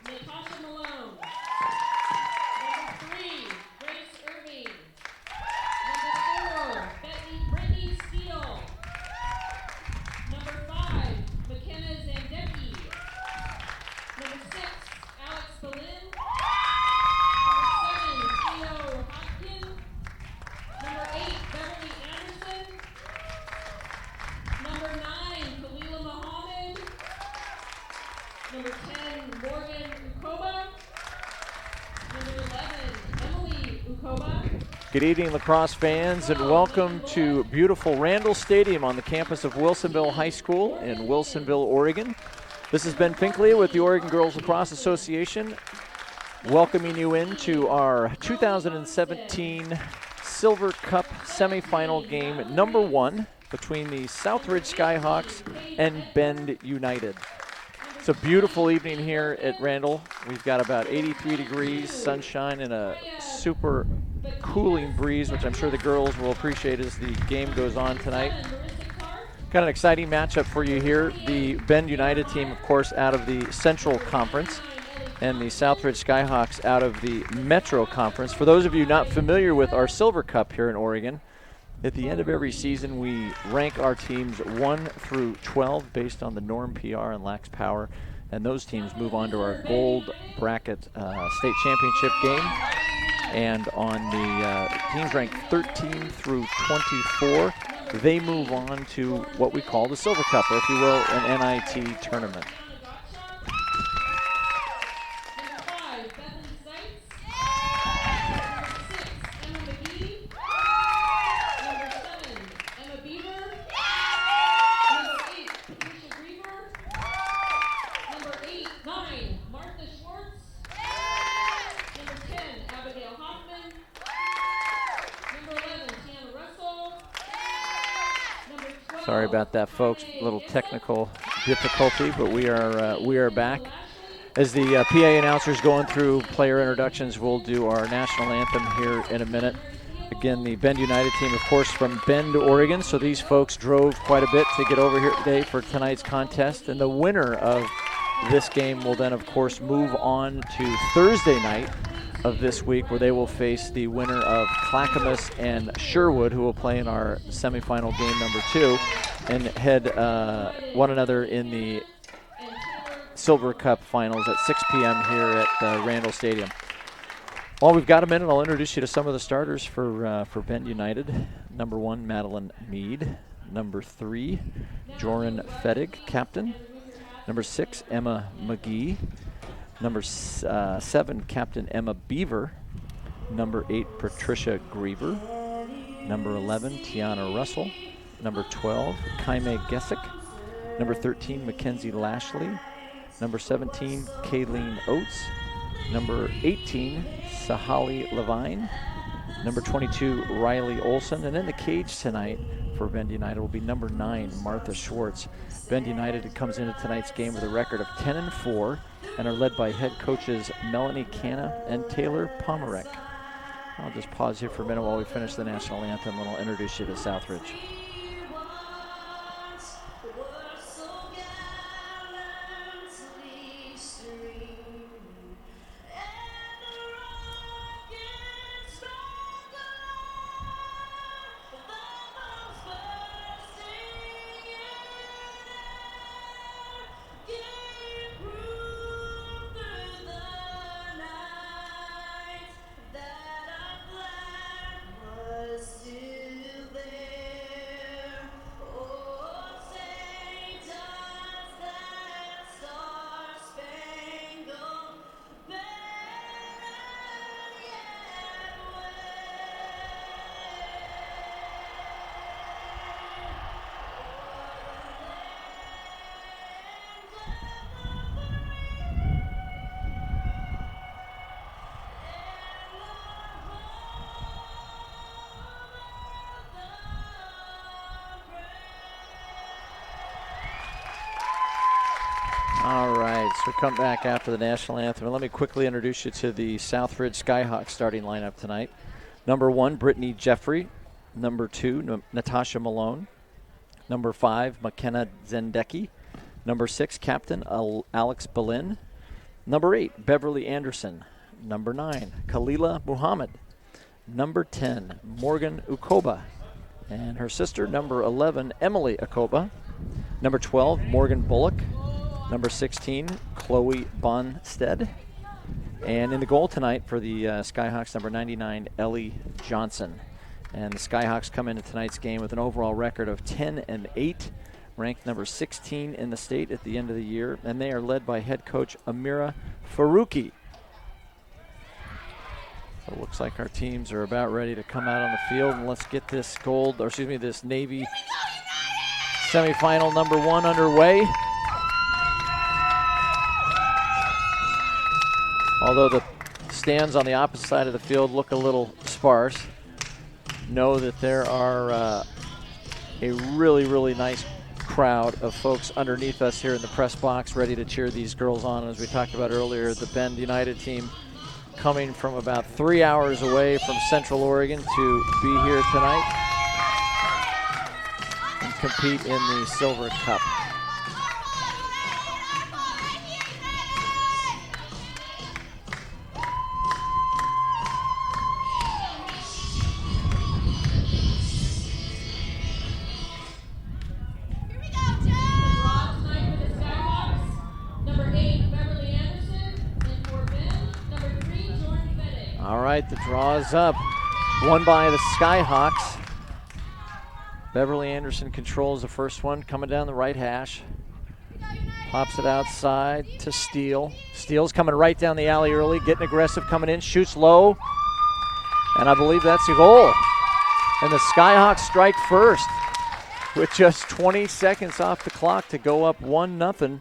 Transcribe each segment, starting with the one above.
Natasha Malone. Number 3, Grace Irving. Number 4, Brittany Steele. Number 5, McKenna Zandecki. Number 6, Alex Boleyn. Number 7, Theo Hopkin. Number 8, Beverly Anderson. Number 9, Kalila Muhammad. Number 10, Morgan Ukoba. Number 11, Emily Ukoba. Good evening, lacrosse fans, and welcome to beautiful Randall Stadium on the campus of Wilsonville High School in Wilsonville, Oregon. This is Ben Finkley with the Oregon Girls Lacrosse Association, welcoming you into our 2017 Silver Cup semifinal game number 1 between the Southridge Skyhawks and Bend United. It's a beautiful evening here at Randall. We've got about 83 degrees, sunshine, and a super cooling breeze, which I'm sure the girls will appreciate as the game goes on tonight. Got an exciting matchup for you here. The Bend United team, of course, out of the Central Conference, and the Southridge Skyhawks out of the Metro Conference. For those of you not familiar with our Silver Cup here in Oregon, at the end of every season, we rank our teams 1 through 12 based on the Norm PR and Lax Power, and those teams move on to our Gold Bracket State Championship game. And on the teams ranked 13 through 24, they move on to what we call the Silver Cup, or if you will, an NIT tournament. Sorry about that, folks. A little technical difficulty, but we are back. As the PA announcers going through player introductions, we'll do our national anthem here in a minute. Again, the Bend United team, of course, from Bend, Oregon. So these folks drove quite a bit to get over here today for tonight's contest. And the winner of this game will then, of course, move on to Thursday night of this week, where they will face the winner of Clackamas and Sherwood, who will play in our semifinal game number 2, and head one another in the Silver Cup finals at 6 p.m. here at Randall Stadium. While we've got a minute, I'll introduce you to some of the starters for Bend United. Number 1, Madeline Mead. Number 3, Joran Fedig, captain. Number 6, Emma McGee. Number 7, Captain Emma Beaver. Number 8, Patricia Griever. Number 11, Tiana Russell. Number 12, Kaime Gesick. Number 13, Mackenzie Lashley. Number 17, Kayleen Oates. Number 18, Sahali Levine. Number 22, Riley Olson. And in the cage tonight for Bend United will be number 9, Martha Schwartz. Bend United comes into tonight's game with a record of 10-4 and are led by head coaches Melanie Canna and Taylor Pomerek. I'll just pause here for a minute while we finish the national anthem, and I'll introduce you to Southridge. All right, so come back after the national anthem. And let me quickly introduce you to the Southridge Skyhawks starting lineup tonight. Number 1, Brittany Jeffrey. Number 2, Natasha Malone. Number 5, McKenna Zendecki. Number 6, Captain Alex Boleyn. Number 8, Beverly Anderson. Number 9, Khalila Muhammad. Number 10, Morgan Ukoba. And her sister, number 11, Emily Ukoba. Number 12, Morgan Bullock. Number 16, Chloe Bonstead. And in the goal tonight for the Skyhawks, number 99, Ellie Johnson. And the Skyhawks come into tonight's game with an overall record of 10-8, ranked number 16 in the state at the end of the year. And they are led by head coach Amira Faruqi. So it looks like our teams are about ready to come out on the field. And let's get this this Navy semifinal number 1 underway. Although the stands on the opposite side of the field look a little sparse, know that there are a really, really nice crowd of folks underneath us here in the press box ready to cheer these girls on. As we talked about earlier, the Bend United team coming from about 3 hours away from Central Oregon to be here tonight and compete in the Silver Cup. The draw is up. Won by the Skyhawks. Beverly Anderson controls the first one, coming down the right hash. Pops it outside to Steele. Steele's coming right down the alley early, getting aggressive, coming in, shoots low. And I believe that's a goal. And the Skyhawks strike first with just 20 seconds off the clock to go up 1-0.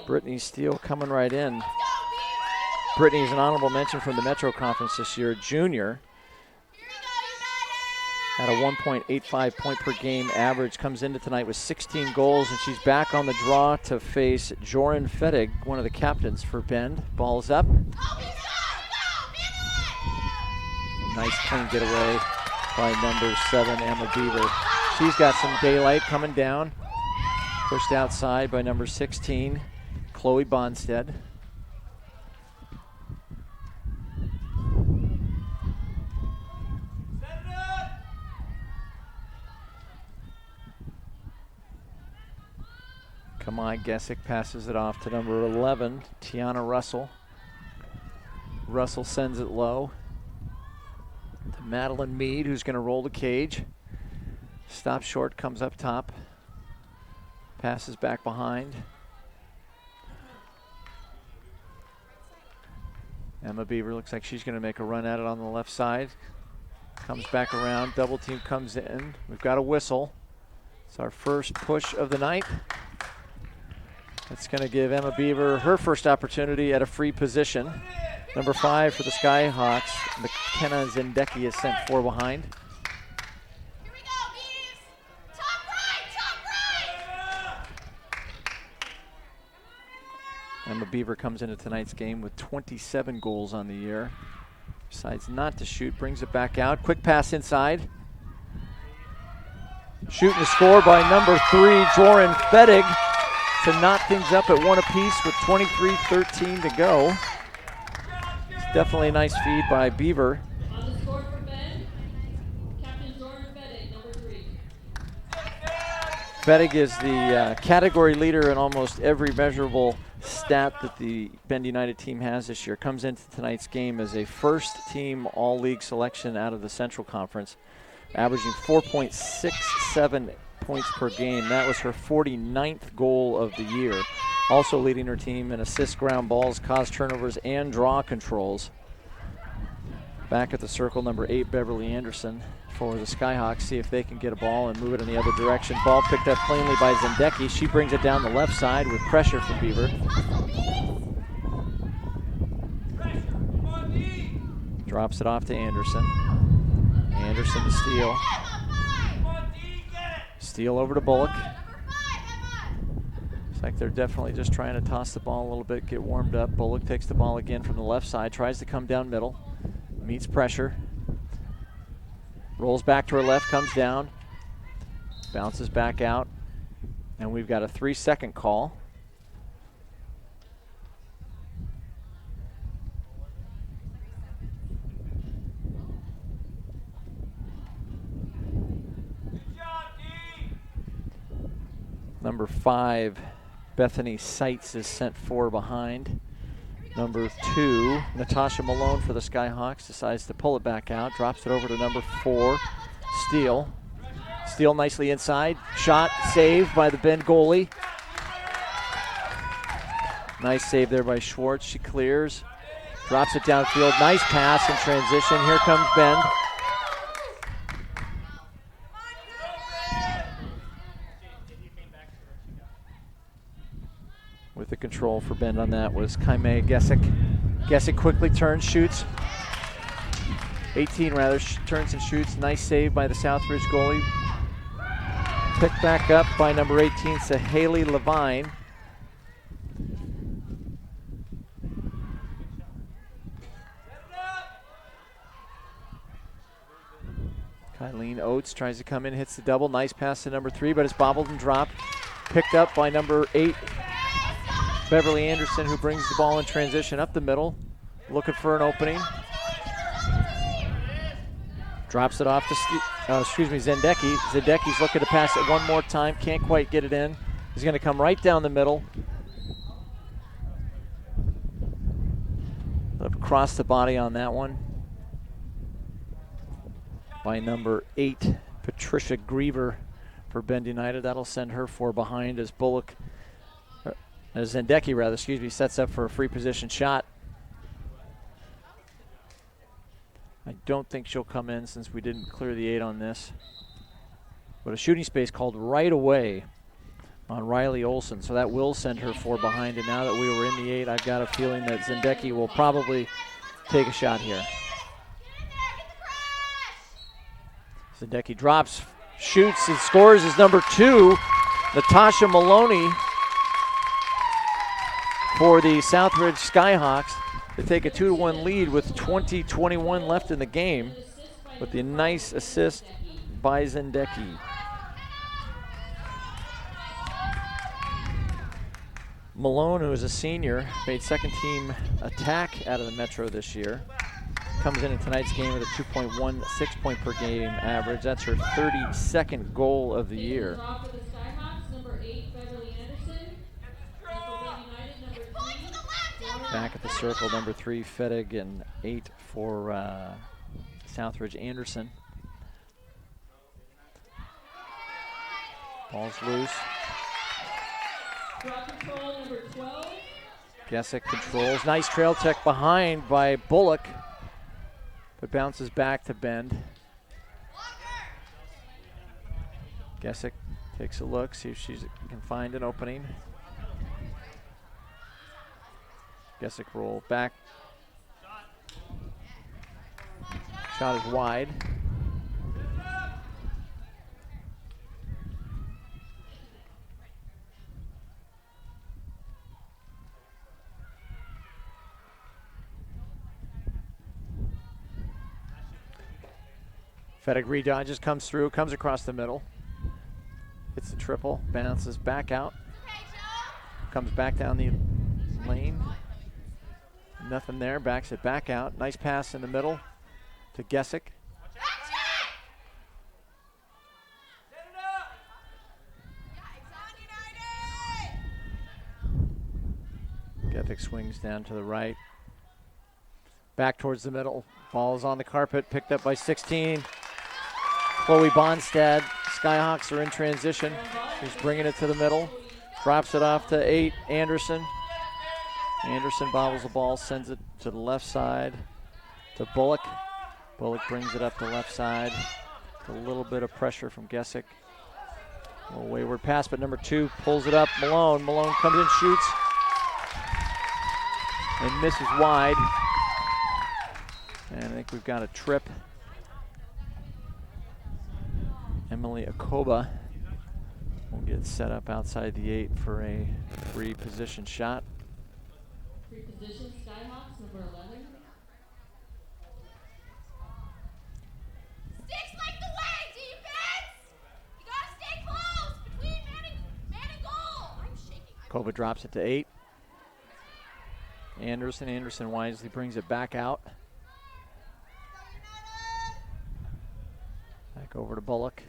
Brittany Steele coming right in. Brittany's an honorable mention from the Metro Conference this year, junior. At a 1.85 point per game average, comes into tonight with 16 goals, and she's back on the draw to face Joran Fettig, one of the captains for Bend. Ball's up. Nice clean getaway by number 7, Emma Beaver. She's got some daylight coming down. Pushed outside by number 16, Chloe Bonstead. Kamai Gesick passes it off to number 11, Tiana Russell. Russell sends it low to Madeline Mead, who's going to roll the cage. Stop short, comes up top. Passes back behind. Emma Beaver looks like she's going to make a run at it on the left side. Comes back around, double team comes in. We've got a whistle. It's our first push of the night. It's going to give Emma Beaver her first opportunity at a free position. Number 5 for the Skyhawks, McKenna Zendecki is sent 4 behind. Emma Beaver comes into tonight's game with 27 goals on the year. Decides not to shoot, brings it back out. Quick pass inside. Shooting to score by number 3, Joran Fettig, to knock things up at 1 apiece with 23:13 to go. It's definitely a nice feed by Beaver. On the score for Ben, Captain Joran Fettig, number 3. Fettig is the category leader in almost every measurable stat that the Bend United team has this year. Comes into tonight's game as a first-team all-league selection out of the Central Conference, averaging 4.67 points per game. That was her 49th goal of the year. Also leading her team in assists, ground balls, caused turnovers, and draw controls. Back at the circle, number 8, Beverly Anderson for the Skyhawks. See if they can get a ball and move it in the other direction. Ball picked up cleanly by Zendecki. She brings it down the left side with pressure from Beaver. Drops it off to Anderson. Anderson to Steele. Steele over to Bullock. Looks like they're definitely just trying to toss the ball a little bit, get warmed up. Bullock takes the ball again from the left side, tries to come down middle, meets pressure. Rolls back to her left, comes down, bounces back out, and we've got a 3-second call. Number 5, Bethany Seitz is sent 4 behind. Number 2, Natasha Malone for the Skyhawks decides to pull it back out, drops it over to number 4, Steele. Steele nicely inside, shot saved by the Bend goalie. Nice save there by Schwartz, she clears, drops it downfield, nice pass in transition, here comes Bend. With the control for Bend on that was Kaime Gesick. Gesick quickly turns, shoots. 18 rather, turns and shoots. Nice save by the Southridge goalie. Picked back up by number 18, Sahaley Levine. Kylene Oates tries to come in, hits the double. Nice pass to number 3, but it's bobbled and dropped. Picked up by number 8, Beverly Anderson, who brings the ball in transition up the middle, looking for an opening. Drops it off to Zendecki. Zendecki's looking to pass it one more time, can't quite get it in. He's going to come right down the middle. Across the body on that one by number 8, Patricia Griever for Bend United. That'll send her 4 behind as Zendecki sets up for a free position shot. I don't think she'll come in since we didn't clear the 8 on this. But a shooting space called right away on Riley Olson, so that will send her 4 behind. And now that we were in the 8, I've got a feeling that Zendecki will probably take a shot here. Zendecki drops, shoots, and scores as number 2, Natasha Maloney for the Southridge Skyhawks to take a 2-1 lead with 20-21 left in the game with the nice assist by Zendecki. Malone, who is a senior, made second team attack out of the Metro this year. Comes in tonight's game with a 2.16 point per game average. That's her 32nd goal of the year. Back at the circle, number 3, Fettig, and 8 for Southridge Anderson. Ball's loose. Gesick controls. Nice trail check behind by Bullock, but bounces back to Bend. Gesick takes a look, see if she can find an opening. Gesick roll back. Shot is wide. Fettig redodges, comes through, comes across the middle. Hits the triple, bounces back out. Comes back down the lane. Nothing there, backs it back out. Nice pass in the middle to Gesick. Gesick swings down to the right. Back towards the middle. Ball is on the carpet, picked up by 16. Chloe Bonstad. Skyhawks are in transition. She's bringing it to the middle. Drops it off to 8, Anderson. Anderson bobbles the ball, sends it to the left side to Bullock. Bullock brings it up the left side. A little bit of pressure from Gesick. A little wayward pass, but number 2 pulls it up. Malone. Malone comes in, shoots, and misses wide. And I think we've got a trip. Emily Akoba will get set up outside the 8 for a free position shot. Free position, Skyhawks, number 11. Kova drops it to 8. Anderson wisely brings it back out. Back over to Bullock.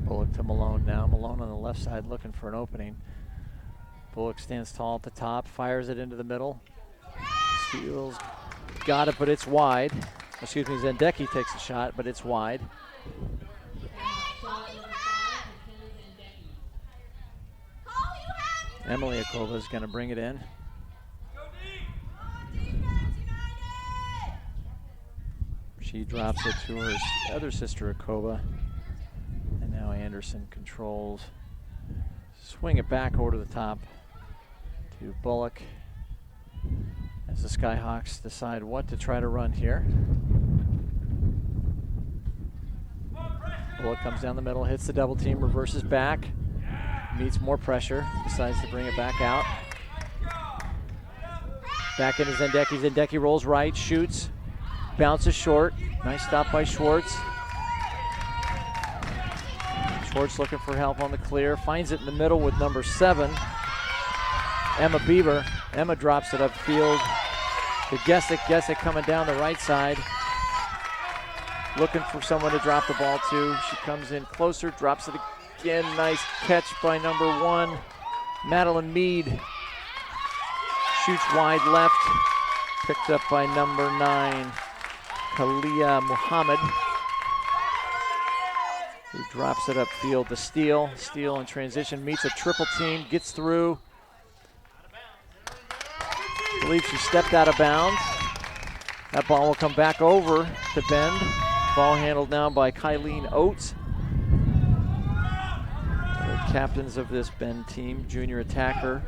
Bullock to Malone now. Malone on the left side looking for an opening. Bullock stands tall at the top, fires it into the middle. Steals, got it, but it's wide. Excuse me, Zendecki takes a shot, but it's wide. Emily Akova is going to bring it in. She drops it to her other sister, Akova. And now Anderson controls. Swing it back over to the top to Bullock as the Skyhawks decide what to try to run here. Bullock comes down the middle, hits the double team, reverses back, meets more pressure, decides to bring it back out. Back into Zendecki. Zendecki rolls right, shoots, bounces short. Nice stop by Schwartz. Schwartz looking for help on the clear, finds it in the middle with number 7, Emma Bieber. Emma drops it upfield to Gessick coming down the right side, looking for someone to drop the ball to. She comes in closer, drops it again. Nice catch by number 1, Madeline Mead. Shoots wide left, picked up by number 9, Kalia Muhammad, who drops it upfield to Steele. Steele in transition, meets a triple team, gets through. I believe she stepped out of bounds. That ball will come back over to Bend. Ball handled now by Kylene Oates. The captains of this Bend team, junior attacker,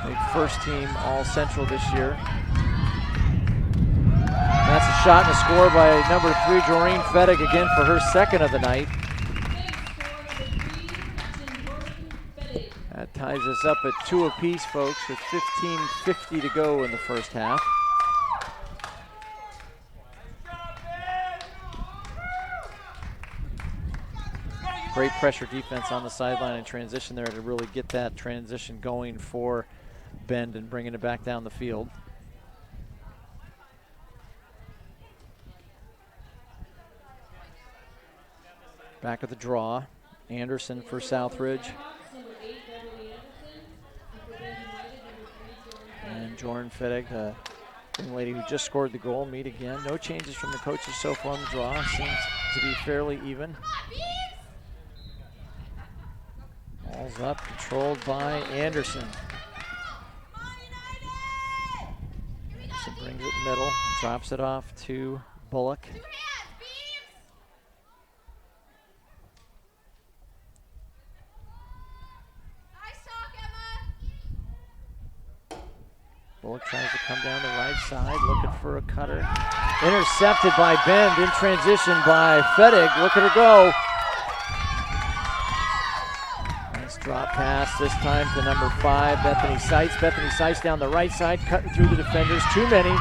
made first team All-Central this year. That's a shot and a score by number 3, Joreen Fettig, again for her second of the night. That ties us up at 2 apiece, folks, with 15:50 to go in the first half. Great pressure defense on the sideline and transition there to really get that transition going for Bend and bringing it back down the field. Back at the draw, Anderson for Southridge. And Jordan Fettig, the young lady who just scored the goal, meet again. No changes from the coaches so far on the draw. Seems to be fairly even. Ball's up, controlled by Anderson. Anderson brings it middle, drops it off to Bullock. Bullock tries to come down the right side, looking for a cutter. Intercepted by Bend, in transition by Fettig. Look at her go. Nice drop pass, this time to number 5, Bethany Seitz. Bethany Seitz down the right side, cutting through the defenders. Too many.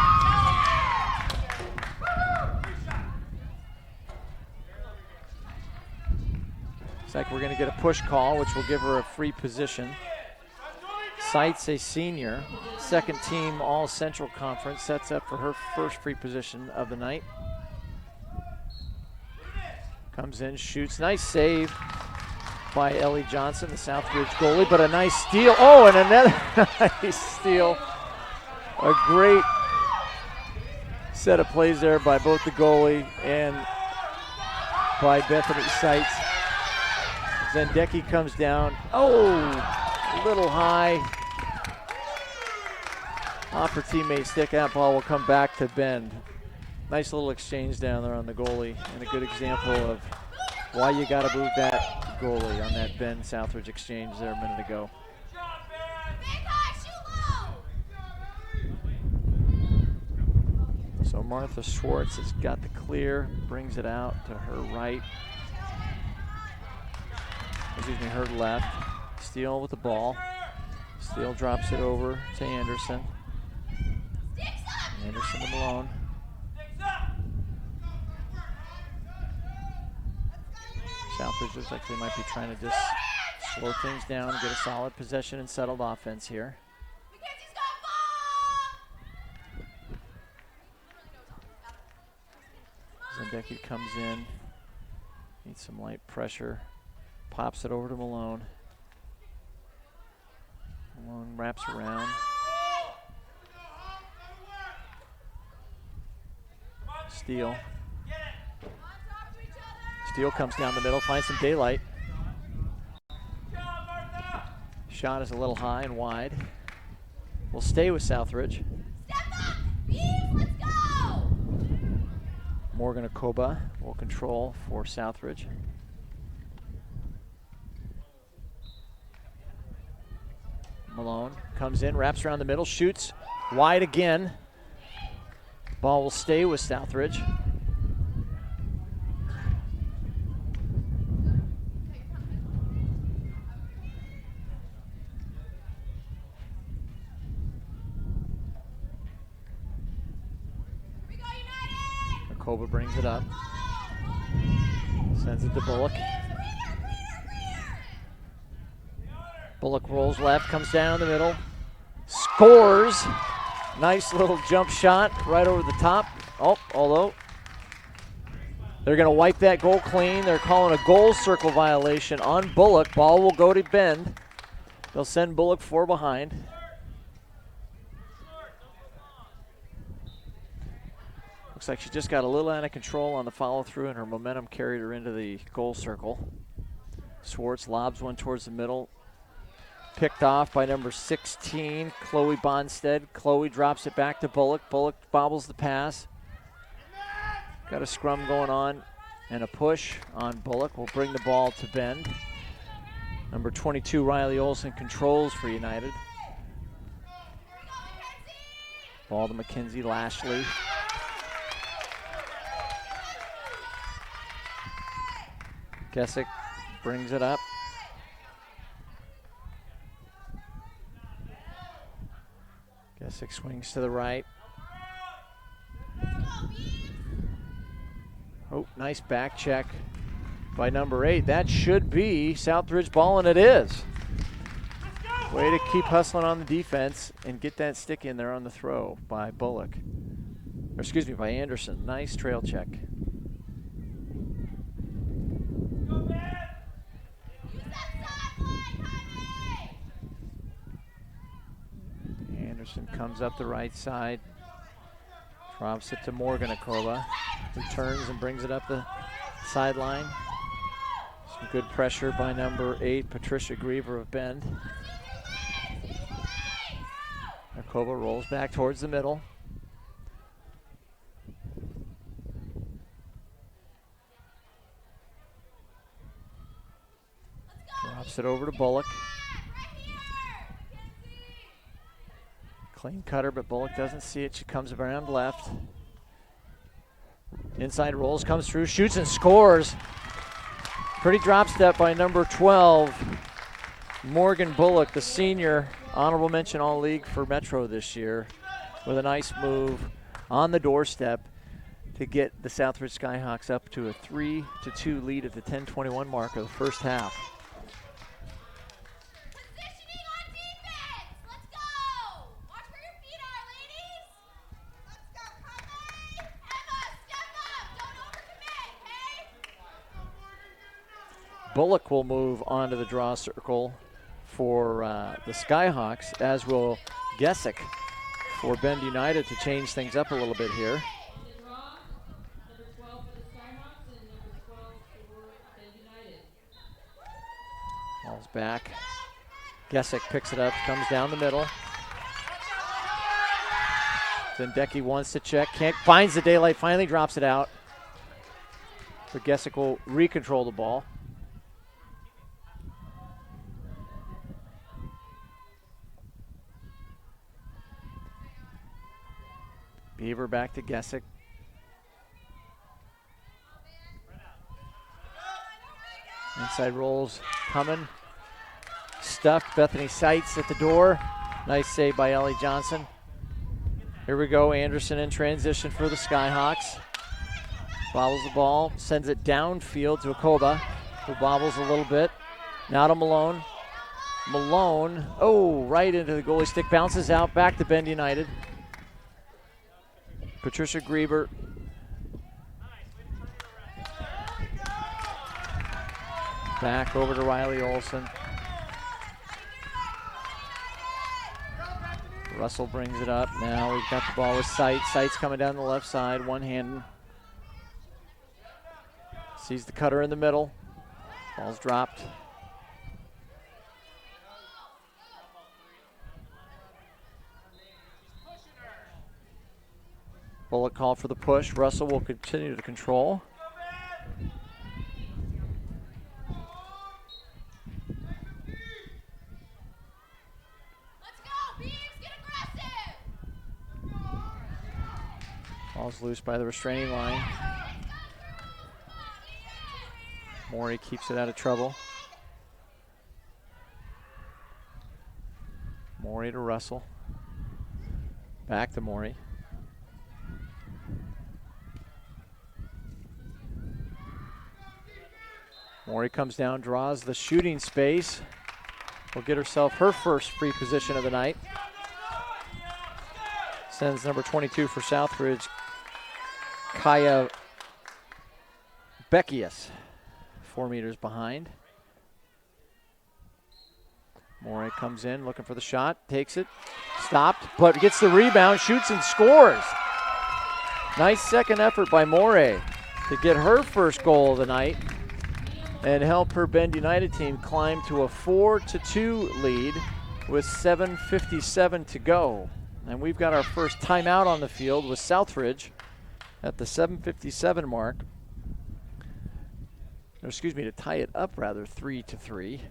Looks like we're going to get a push call, which will give her a free position. Seitz, a senior, second team All-Central Conference, sets up for her first free position of the night. Comes in, shoots, nice save by Ellie Johnson, the Southridge goalie, but a nice steal. Oh, and another nice steal. A great set of plays there by both the goalie and by Bethany Seitz. Zendecki comes down. Oh, a little high. Off her teammate's stick. That ball will come back to Bend. Nice little exchange down there on the goalie, and a good example of why you got to move that goalie on that Bend Southridge exchange there a minute ago. So Martha Schwartz has got the clear, brings it out to her right. Excuse me, her left. Steele with the ball. Steele drops it over to Anderson. Anderson to Malone. Southridge looks like they might be trying to just slow things down, get a solid possession and settled offense here. Zendecki comes in, needs some light pressure, pops it over to Malone. Malone wraps around. Steele. Steele comes down the middle, finds some daylight. Shot is a little high and wide. We'll stay with Southridge. Let's go! Morgan Akoba will control for Southridge. Malone comes in, wraps around the middle, shoots wide again. Ball will stay with Southridge. Akoba brings it up. Sends it to Bullock. Bullock rolls left, comes down the middle, scores. Nice little jump shot right over the top. Oh, although they're going to wipe that goal clean. They're calling a goal circle violation on Bullock. Ball will go to Bend. They'll send Bullock 4 behind. Looks like she just got a little out of control on the follow through and her momentum carried her into the goal circle. Swartz lobs one towards the middle. Picked off by number 16, Chloe Bonstead. Chloe drops it back to Bullock. Bullock bobbles the pass. Got a scrum going on and a push on Bullock. Will bring the ball to Bend. Number 22, Riley Olsen, controls for United. Ball to Mackenzie Lashley. Gesick brings it up. Gesick swings to the right. Oh, nice back check by number 8. That should be Southridge ball, and it is. Way to keep hustling on the defense and get that stick in there on the throw by Bullock. Or excuse me, by Anderson. Nice trail check. Anderson comes up the right side, drops it to Morgan Akoba, who turns and brings it up the sideline. Some good pressure by number 8, Patricia Griever of Bend. Akoba rolls back towards the middle. Drops it over to Bullock. Clean cutter, but Bullock doesn't see it. She comes around left. Inside rolls, comes through, shoots and scores. Pretty drop step by number 12, Morgan Bullock, the senior, honorable mention all-league for Metro this year, with a nice move on the doorstep to get the Southridge Skyhawks up to a 3-2 lead at the 10:21 mark of the first half. Bullock will move onto the draw circle for the Skyhawks, as will Gesick for Bend United to change things up a little bit here. On the draw, number 12 for the Skyhawks and number 12 for Bend United. Ball's back. Gesick picks it up, comes down the middle. Zendecki wants to check, can't, finds the daylight, finally drops it out. But Gesick will recontrol the ball. Beaver back to Gesick. Inside rolls coming. stuffed. Bethany Seitz at the door. Nice save by Ellie Johnson. Here we go. Anderson in transition for the Skyhawks. Bobbles the ball, sends it downfield to Akoba, who bobbles a little bit. Now to Malone. Malone, right into the goalie stick. Bounces out, back to Bend United. Patricia Grieber. Back over to Riley Olson. Russell brings it up. Now we've got the ball with Seitz. Seitz coming down the left side, one-handed. Sees the cutter in the middle. Ball's dropped. Bullock call for the push. Russell will continue to control. Ball's loose by the restraining line. Morey keeps it out of trouble. Morey to Russell. Back to Morey. Morey comes down, draws the shooting space. Will get herself her first free position of the night. Sends number 22 for Southridge, Kaya Beckius, 4 meters behind. Morey comes in looking for the shot, takes it, stopped, but gets the rebound, shoots and scores. Nice second effort by Morey to get her first goal of the night and help her Bend United team climb to a 4-2 lead with 7:57 to go. And we've got our first timeout on the field with Southridge at the 7:57 mark. To tie it up rather, 3-3.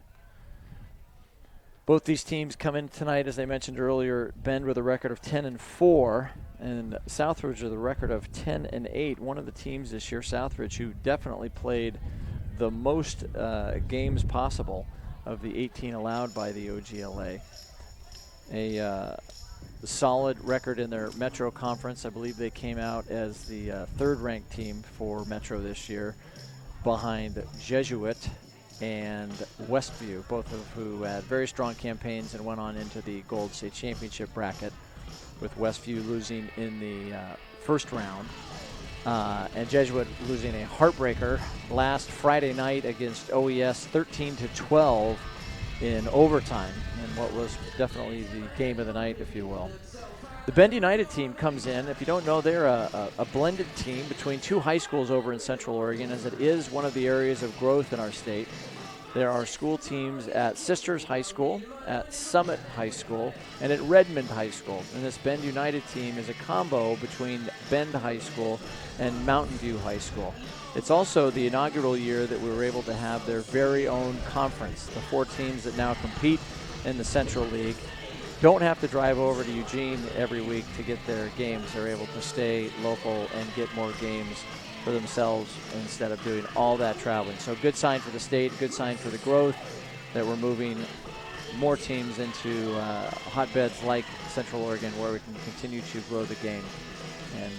Both these teams come in tonight, as I mentioned earlier, Bend with a record of 10-4, and Southridge with a record of 10-8. One of the teams this year, Southridge, who definitely played the most games possible of the 18 allowed by the OGLA. A solid record in their Metro Conference. I believe they came out as the third-ranked team for Metro this year, behind Jesuit and Westview, both of who had very strong campaigns and went on into the Gold State Championship bracket, with Westview losing in the first round. And Jesuit losing a heartbreaker last Friday night against OES 13-12 in overtime, in what was definitely the game of the night, if you will. The Bend United team comes in. If you don't know, they're a blended team between two high schools over in Central Oregon, as it is one of the areas of growth in our state. There are school teams at Sisters High School, at Summit High School, and at Redmond High School. And this Bend United team is a combo between Bend High School and Mountain View High School. It's also the inaugural year that we were able to have their very own conference. The 4 teams that now compete in the Central League don't have to drive over to Eugene every week to get their games. They're able to stay local and get more games for themselves instead of doing all that traveling. So good sign for the state, good sign for the growth, that we're moving more teams into hotbeds like Central Oregon, where we can continue to grow the game. And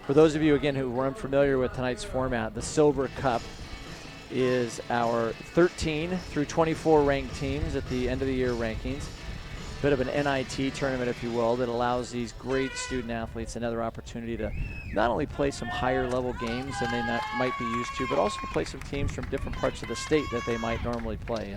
for those of you, again, who were unfamiliar with tonight's format, the Silver Cup is our 13 through 24 ranked teams at the end of the year rankings. Bit of an NIT tournament, if you will, that allows these great student athletes another opportunity to not only play some higher level games than they might be used to, but also play some teams from different parts of the state that they might normally play.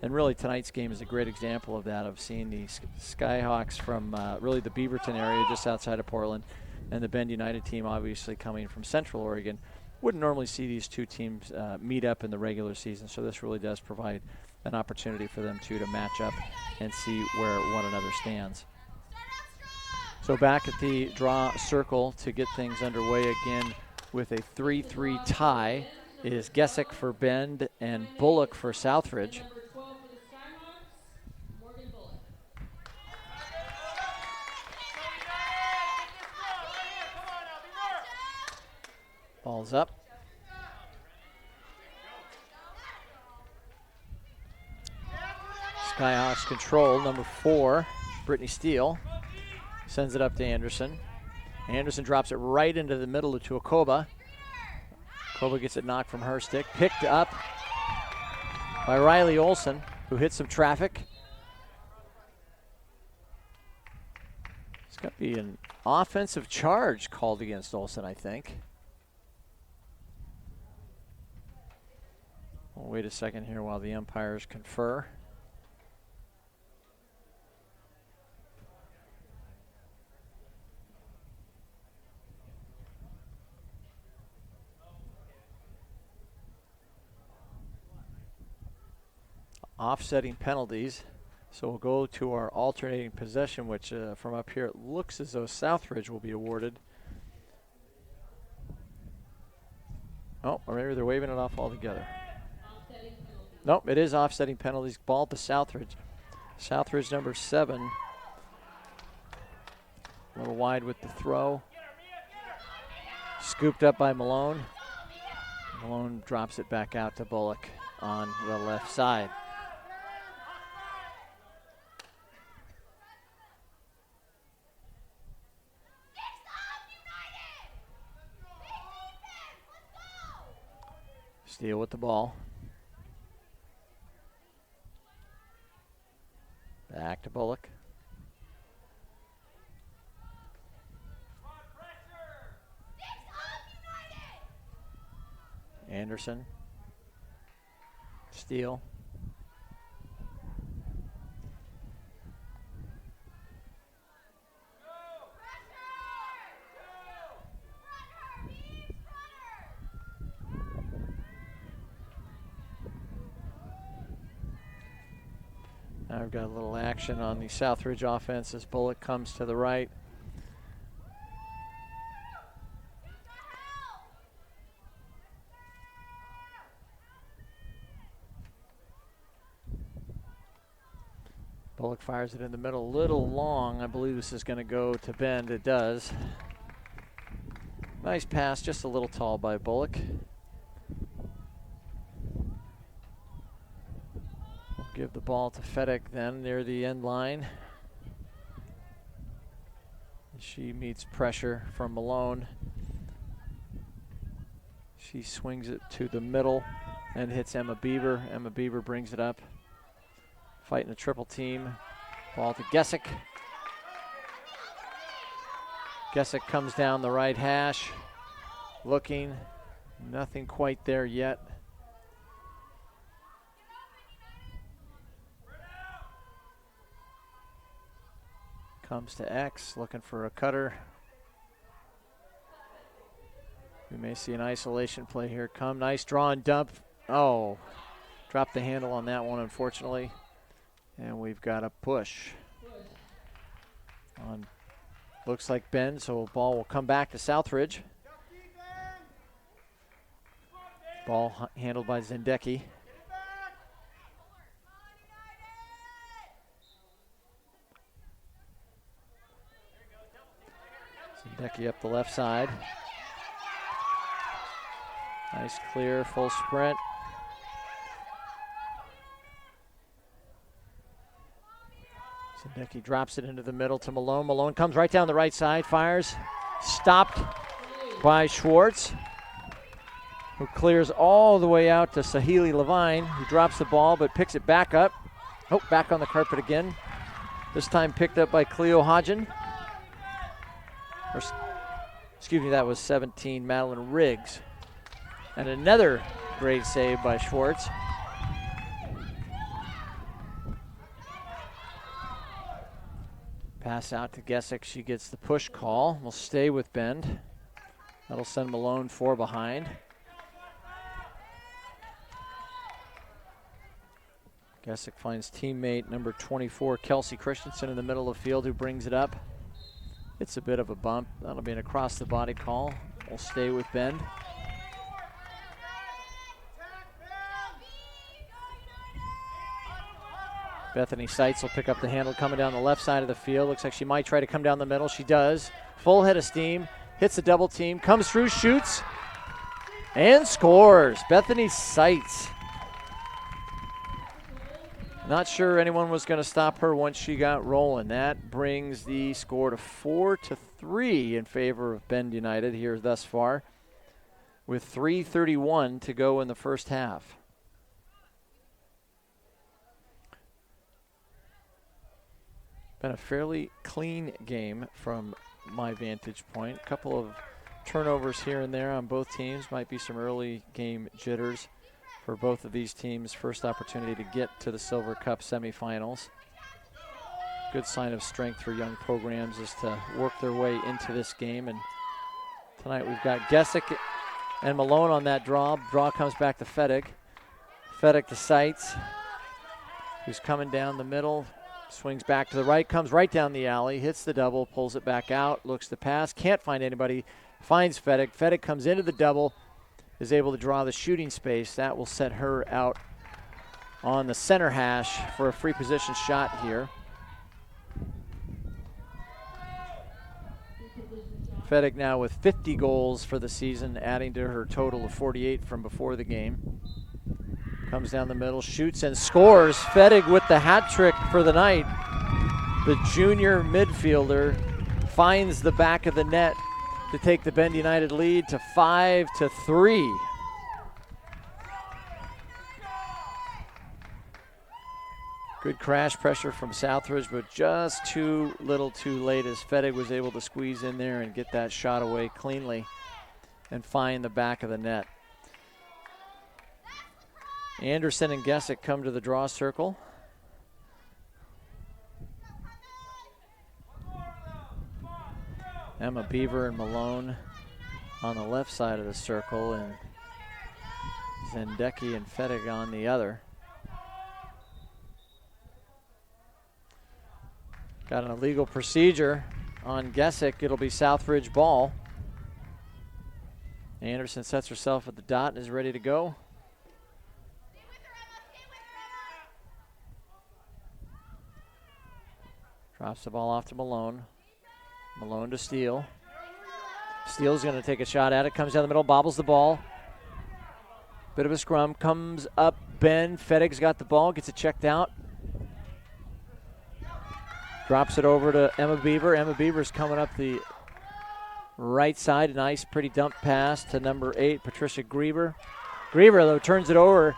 And really tonight's game is a great example of that, of seeing the Skyhawks from really the Beaverton area just outside of Portland, and the Bend United team obviously coming from Central Oregon. Wouldn't normally see these two teams meet up in the regular season, so this really does provide an opportunity for them to match up and see where one another stands. So back at the draw circle to get things underway again with a 3-3 tie is Gessick for Bend and Bullock for Southridge. Number 12 for the Skyhawks, Morgan Bullock. Ball's up. Skyhawks control. Number 4, Brittany Steele, sends it up to Anderson. Anderson drops it right into the middle to Akoba. Akoba gets it knocked from her stick. Picked up by Riley Olson, who hit some traffic. It's got to be an offensive charge called against Olson, I think. We'll wait a second here while the umpires confer. Offsetting penalties. So we'll go to our alternating possession, which from up here it looks as though Southridge will be awarded. Oh, or maybe they're waving it off altogether. Nope, it is offsetting penalties. Ball to Southridge. Southridge number 7. A little wide with the throw. Scooped up by Malone. Malone drops it back out to Bullock on the left side. Steele with the ball. Back to Bullock. Anderson. Steele. Now we've got a little action on the Southridge offense as Bullock comes to the right. Bullock fires it in the middle, a little long. I believe this is going to go to Bend. It does. Nice pass, just a little tall by Bullock. Give the ball to Fedek then near the end line. She meets pressure from Malone. She swings it to the middle and hits Emma Bieber. Emma Bieber brings it up. Fighting a triple team. Ball to Gesick. Gesick comes down the right hash. Looking. Nothing quite there yet. Comes to X, looking for a cutter. We may see an isolation play here come. Nice draw and dump. Oh, dropped the handle on that one, unfortunately. And we've got a push. On, looks like Bend, so ball will come back to Southridge. Ball handled by Zendecki. Zendecki up the left side. Nice clear, full sprint. Zendecki drops it into the middle to Malone. Malone comes right down the right side, fires. Stopped by Schwartz, who clears all the way out to Sahili Levine, who drops the ball but picks it back up. Oh, back on the carpet again. This time picked up by Cleo Hodgen. Or, excuse me, that was 17, Madeline Riggs. And another great save by Schwartz. Pass out to Gesick. She gets the push call. We'll stay with Bend. That'll send Malone 4 behind. Gesick finds teammate number 24, Kelsey Christensen, in the middle of the field, who brings it up. It's a bit of a bump. That'll be an across the body call. We'll stay with Bend. Bethany Seitz will pick up the handle coming down the left side of the field. Looks like she might try to come down the middle. She does. Full head of steam. Hits a double team. Comes through, shoots, and scores. Bethany Seitz. Not sure anyone was going to stop her once she got rolling. That brings the score to 4-3 in favor of Bend United here thus far, with 3:31 to go in the first half. Been a fairly clean game from my vantage point. A couple of turnovers here and there on both teams. Might be some early game jitters for both of these teams. First opportunity to get to the Silver Cup semifinals. Good sign of strength for young programs is to work their way into this game. And tonight we've got Gesick and Malone on that draw. Draw comes back to Fedig. Fedig to Seitz, who's coming down the middle. Swings back to the right, comes right down the alley, hits the double, pulls it back out, looks to pass, can't find anybody, finds Fedig. Fedig comes into the double, is able to draw the shooting space. That will set her out on the center hash for a free position shot here. Fedig now with 50 goals for the season, adding to her total of 48 from before the game. Comes down the middle, shoots and scores. Fedig with the hat trick for the night. The junior midfielder finds the back of the net to take the Bend United lead to 5-3. Good crash pressure from Southridge, but just too little too late as Fedig was able to squeeze in there and get that shot away cleanly and find the back of the net. Anderson and Gesick come to the draw circle. Emma Beaver and Malone on the left side of the circle, and Zendecki and Fedig on the other. Got an illegal procedure on Gesick. It'll be Southridge ball. Anderson sets herself at the dot and is ready to go. Drops the ball off to Malone. Malone to Steele. Steele's going to take a shot at it. Comes down the middle, bobbles the ball. Bit of a scrum. Comes up Ben. Fedig's got the ball. Gets it checked out. Drops it over to Emma Beaver. Emma Beaver's coming up the right side. A nice, pretty dump pass to number 8, Patricia Grieber. Grieber, though, turns it over.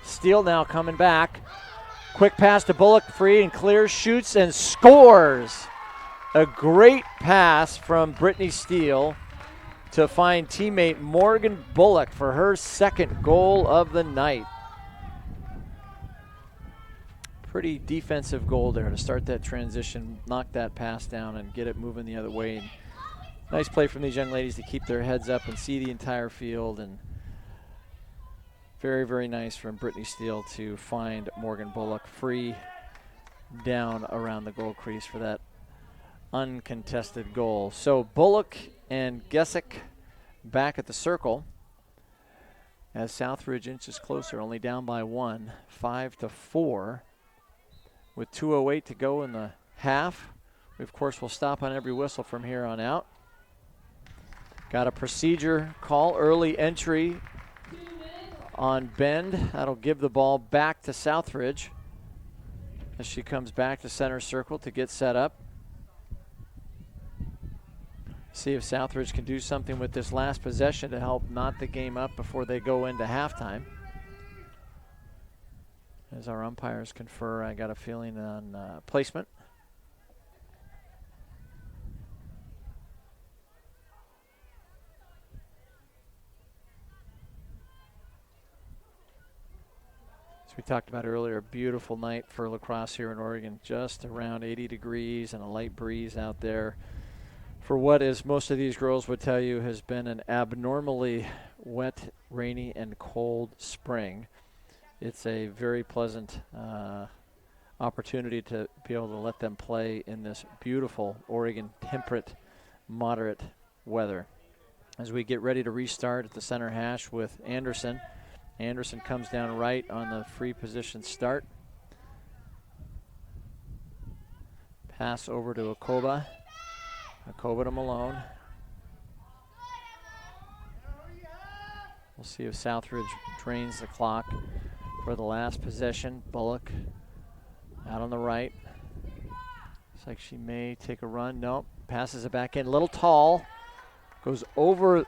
Steele now coming back. Quick pass to Bullock, free and clear, shoots and scores. A great pass from Brittany Steele to find teammate Morgan Bullock for her second goal of the night. Pretty defensive goal there to start that transition, knock that pass down and get it moving the other way. And nice play from these young ladies to keep their heads up and see the entire field, and very, very nice from Brittany Steele to find Morgan Bullock free down around the goal crease for that uncontested goal. So Bullock and Gesick back at the circle as Southridge inches closer, only down by 1, 5-4. With 2:08 to go in the half. We, of course, will stop on every whistle from here on out. Got a procedure call, early entry on Bend. That'll give the ball back to Southridge as she comes back to center circle to get set up. See if Southridge can do something with this last possession to help knot the game up before they go into halftime. As our umpires confer, I got a feeling on placement. As we talked about earlier, a beautiful night for lacrosse here in Oregon. Just around 80 degrees and a light breeze out there for what, as most of these girls would tell you, has been an abnormally wet, rainy, and cold spring. It's a very pleasant opportunity to be able to let them play in this beautiful Oregon temperate, moderate weather. As we get ready to restart at the center hash with Anderson. Anderson comes down right on the free position start. Pass over to Akoba. Akoba to Malone. We'll see if Southridge drains the clock for the last possession. Bullock Out on the right. Looks like she may take a run. Nope. Passes it back in. A little tall. Goes over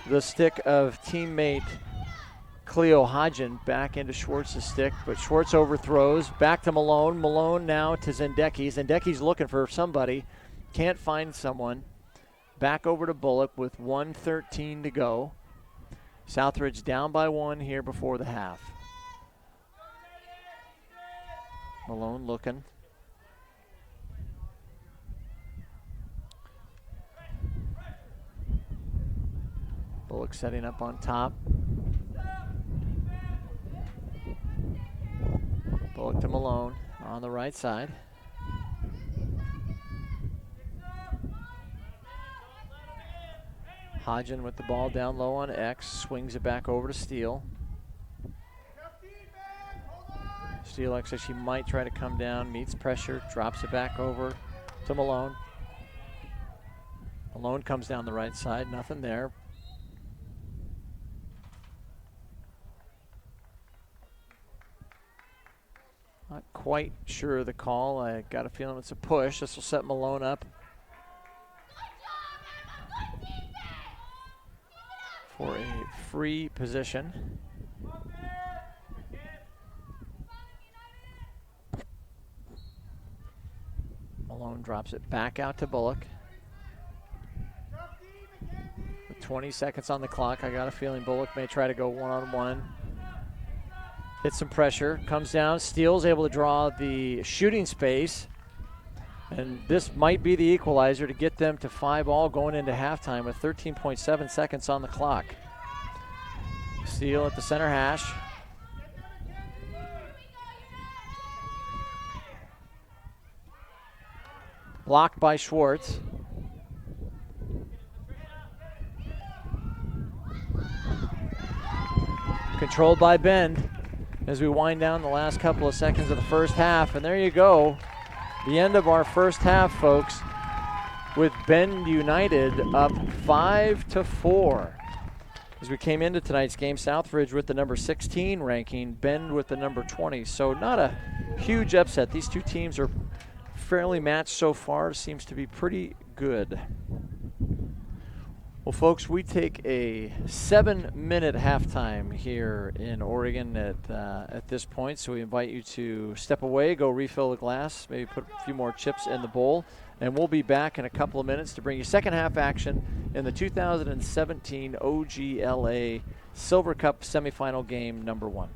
the stick of teammate Cleo Hodgen back into Schwartz's stick, but Schwartz overthrows. Back to Malone. Malone now to Zendecki. Zendecki's looking for somebody. Can't find someone. Back over to Bullock with 1:13 to go. Southridge down by 1 here before the half. Malone looking. Bullock setting up on top. Bullock to Malone on the right side. Hodgen with the ball down low on X. Swings it back over to Steele. Steele looks like she might try to come down. Meets pressure. Drops it back over to Malone. Malone comes down the right side. Nothing there. Not quite sure of the call. I got a feeling it's a push. This will set Malone up for a free position. Malone drops it back out to Bullock. With 20 seconds on the clock, I got a feeling Bullock may try to go one-on-one. Hits some pressure, comes down, Steele's able to draw the shooting space. And this might be the equalizer to get them to 5-all going into halftime with 13.7 seconds on the clock. Steele at the center hash. Blocked by Schwartz. Controlled by Bend as we wind down the last couple of seconds of the first half. And there you go. The end of our first half, folks, with Bend United up 5-4. As we came into tonight's game, Southridge with the number 16 ranking, Bend with the number 20. So not a huge upset. These two teams are fairly matched so far. Seems to be pretty good. Well, folks, we take a 7-minute halftime here in Oregon at this point. So we invite you to step away, go refill the glass, maybe put a few more chips in the bowl. And we'll be back in a couple of minutes to bring you second half action in the 2017 OGLA Silver Cup semifinal game number 1.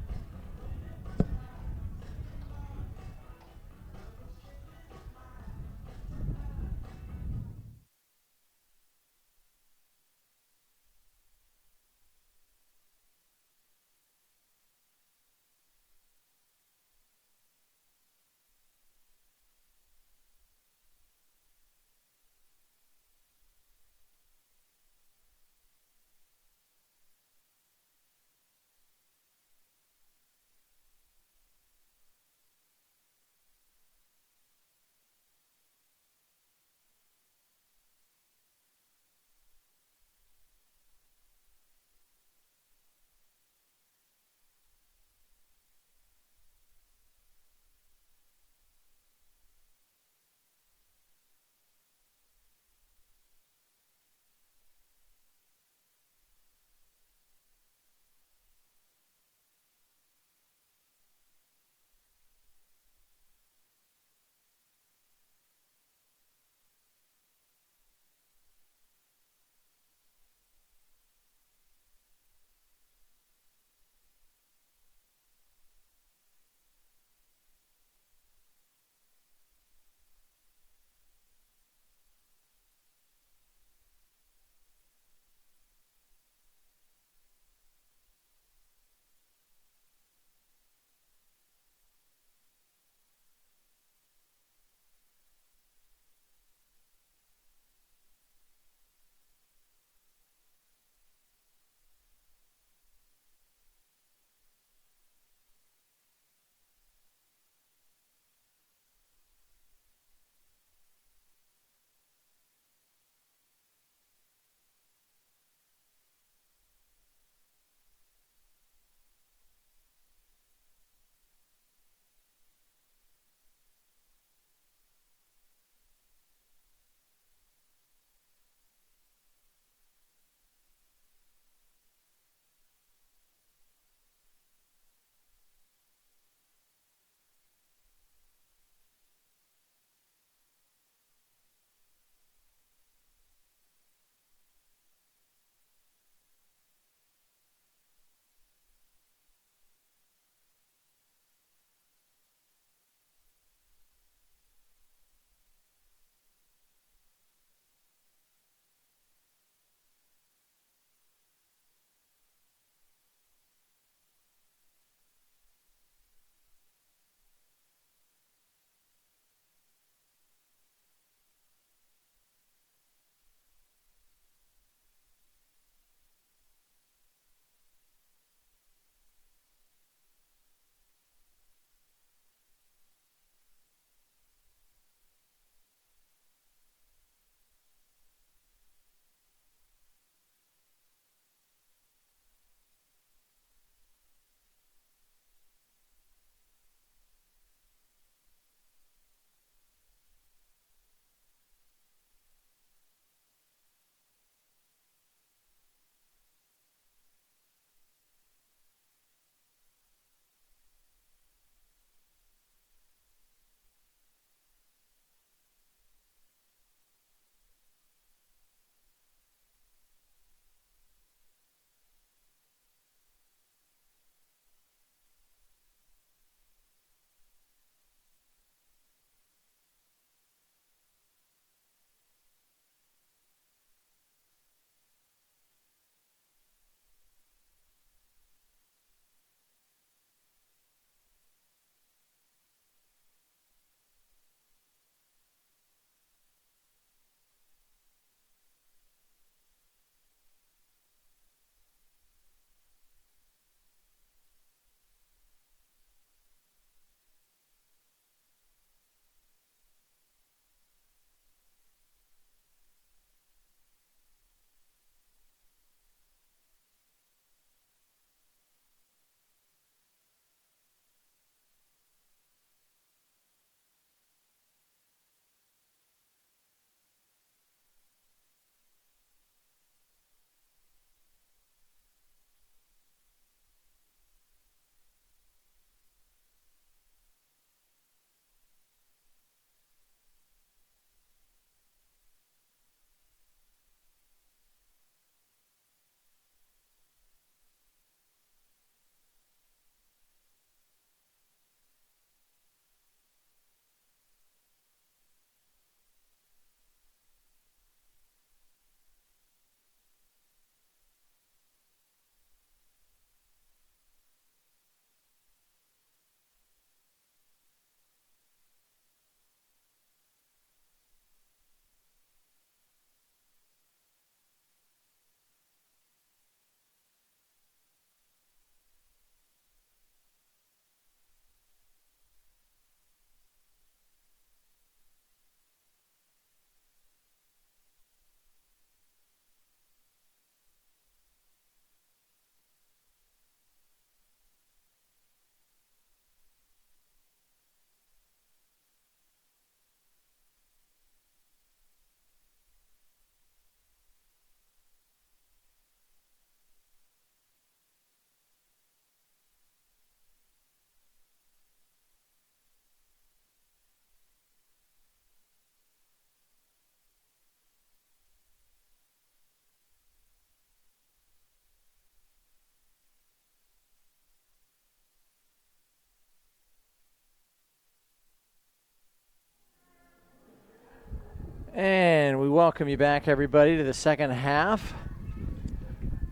And we welcome you back, everybody, to the second half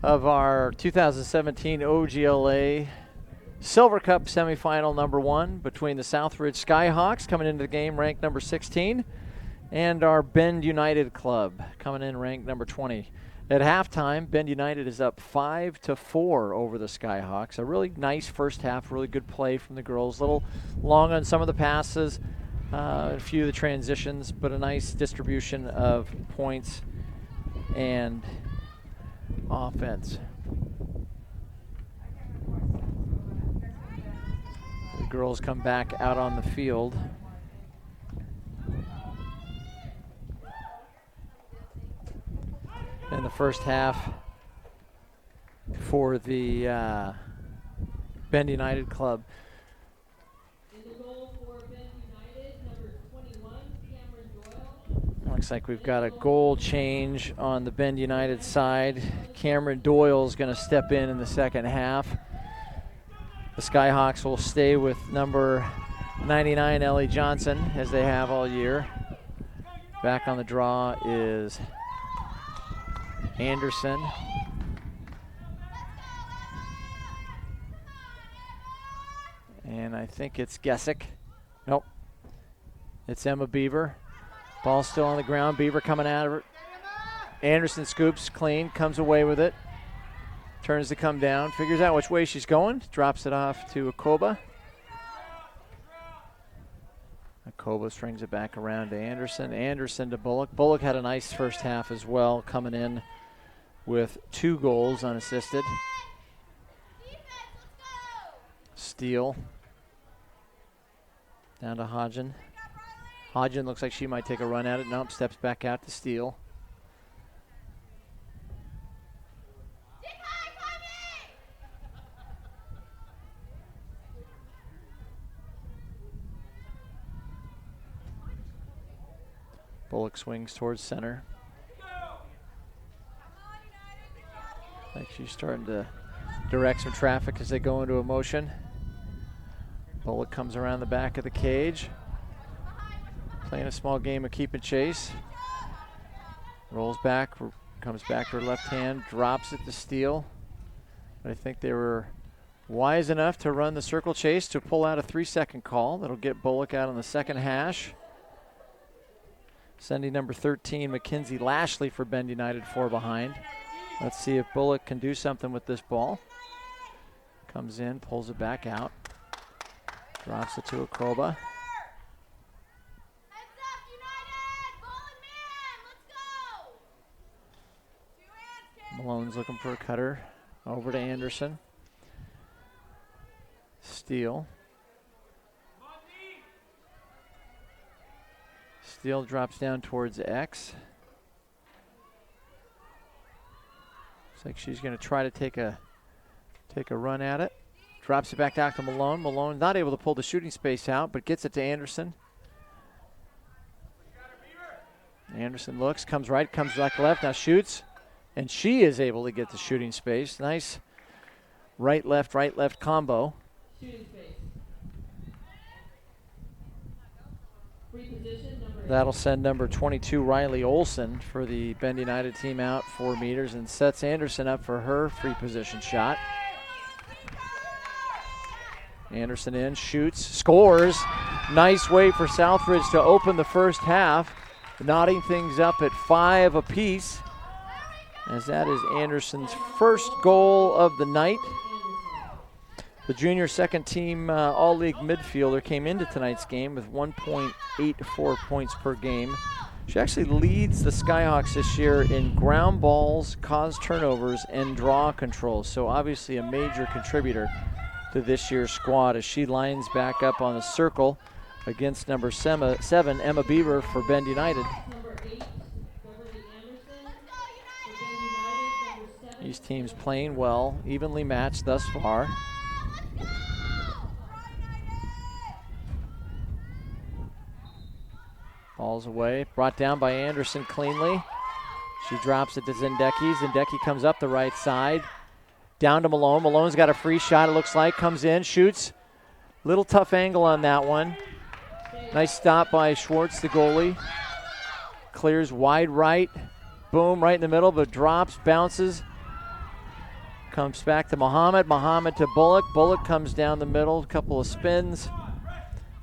of our 2017 OGLA Silver Cup semifinal number 1 between the Southridge Skyhawks, coming into the game ranked number 16, and our Bend United club coming in ranked number 20. At halftime, Bend United is up 5-4 over the Skyhawks. A really nice first half, really good play from the girls. A little long on some of the passes, a few of the transitions, but a nice distribution of points and offense. The girls come back out on the field. In the first half for the Bend United club. In the goal for Bend United, number 21, Cameron Doyle. Looks like we've got a goal change on the Bend United side. Cameron Doyle's going to step in the second half. The Skyhawks will stay with number 99, Ellie Johnson, as they have all year. Back on the draw is Anderson. And I think it's Gessick. Nope. It's Emma Beaver. Ball still on the ground. Beaver coming out of it. Anderson scoops clean, comes away with it. Turns to come down, figures out which way she's going. Drops it off to Akoba. Akoba strings it back around to Anderson. Anderson to Bullock. Bullock had a nice first half as well, coming in with 2 goals unassisted. Steele. Down to Hodgen. Hodgen looks like she might take a run at it. Nope, steps back out to Steele. Bullock swings towards center. Like she's starting to direct some traffic as they go into a motion. Bullock comes around the back of the cage. Playing a small game of keep and chase. Rolls back, comes back to her left hand, drops it to Steele. But I think they were wise enough to run the circle chase to pull out a 3-second call. That'll get Bullock out on the second hash. Sending number 13, Mackenzie Lashley, for Bend United 4 behind. Let's see if Bullock can do something with this ball. Comes in, pulls it back out. Drops it to Akoba. Malone's looking for a cutter. Over to Anderson. Steele. Steele drops down towards X. Looks like she's going to try to take a run at it. Drops it back out to Malone. Malone not able to pull the shooting space out, but gets it to Anderson. Anderson looks, comes right, comes back left, now shoots. And she is able to get the shooting space. Nice right, left combo. Shooting space. Free position, number That'll send number 22, Riley Olson, for the Bend United team out 4 meters and sets Anderson up for her free position shot. Anderson in, shoots, scores. Nice way for Southridge to open the first half, knotting things up at 5 apiece, as that is Anderson's first goal of the night. The junior second team all-league midfielder came into tonight's game with 1.84 points per game. She actually leads the Skyhawks this year in ground balls, caused turnovers, and draw controls. So obviously a major contributor to this year's squad as she lines back up on the circle against number 7, Emma Beaver, for Bend United. Number 8, Beverly Anderson. For Bend United, number 7. These teams playing well, evenly matched thus far. Ball's away, brought down by Anderson cleanly. She drops it to Zendecki. Zendecki comes up the right side. Down to Malone. Malone's got a free shot, it looks like. Comes in, shoots. Little tough angle on that one. Nice stop by Schwartz, the goalie. clears wide right. Boom, right in the middle, but drops, bounces. Comes back to Muhammad. Muhammad to Bullock. Bullock comes down the middle, a couple of spins.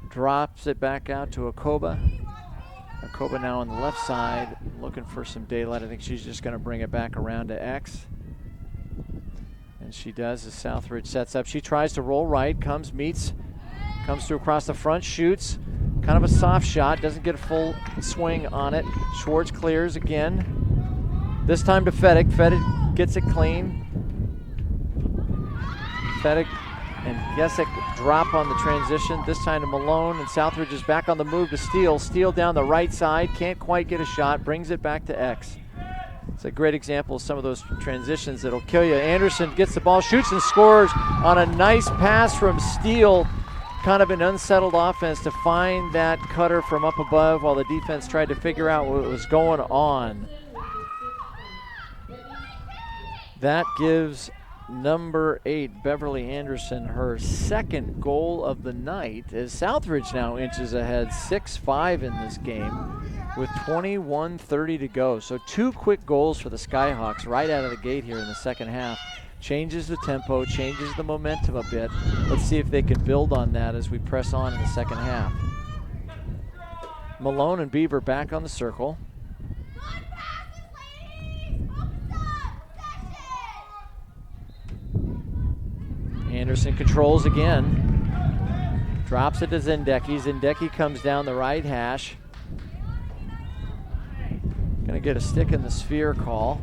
Drops it back out to Akoba. Akoba now on the left side, looking for some daylight. I think she's just going to bring it back around to X. And she does as Southridge sets up. She tries to roll right, comes through across the front, shoots. Kind of a soft shot, doesn't get a full swing on it. Schwartz clears again. This time to Fedig. Fedig gets it clean. Fedig and Gesick drop on the transition. This time to Malone, and Southridge is back on the move to Steele. Steele down the right side, can't quite get a shot, brings it back to X. It's a great example of some of those transitions that'll kill you. Anderson gets the ball, shoots and scores on a nice pass from Steele. Kind of an unsettled offense to find that cutter from up above while the defense tried to figure out what was going on. That gives number 8, Beverly Anderson, her second goal of the night, as Southridge now inches ahead 6-5 in this game with 21:30 to go. So 2 quick goals for the Skyhawks right out of the gate here in the second half. Changes the tempo, changes the momentum a bit. Let's see if they can build on that as we press on in the second half. Malone and Beaver back on the circle. Anderson controls again. Drops it to Zendeki. Zendeki comes down the right hash. Gonna get a stick in the sphere call.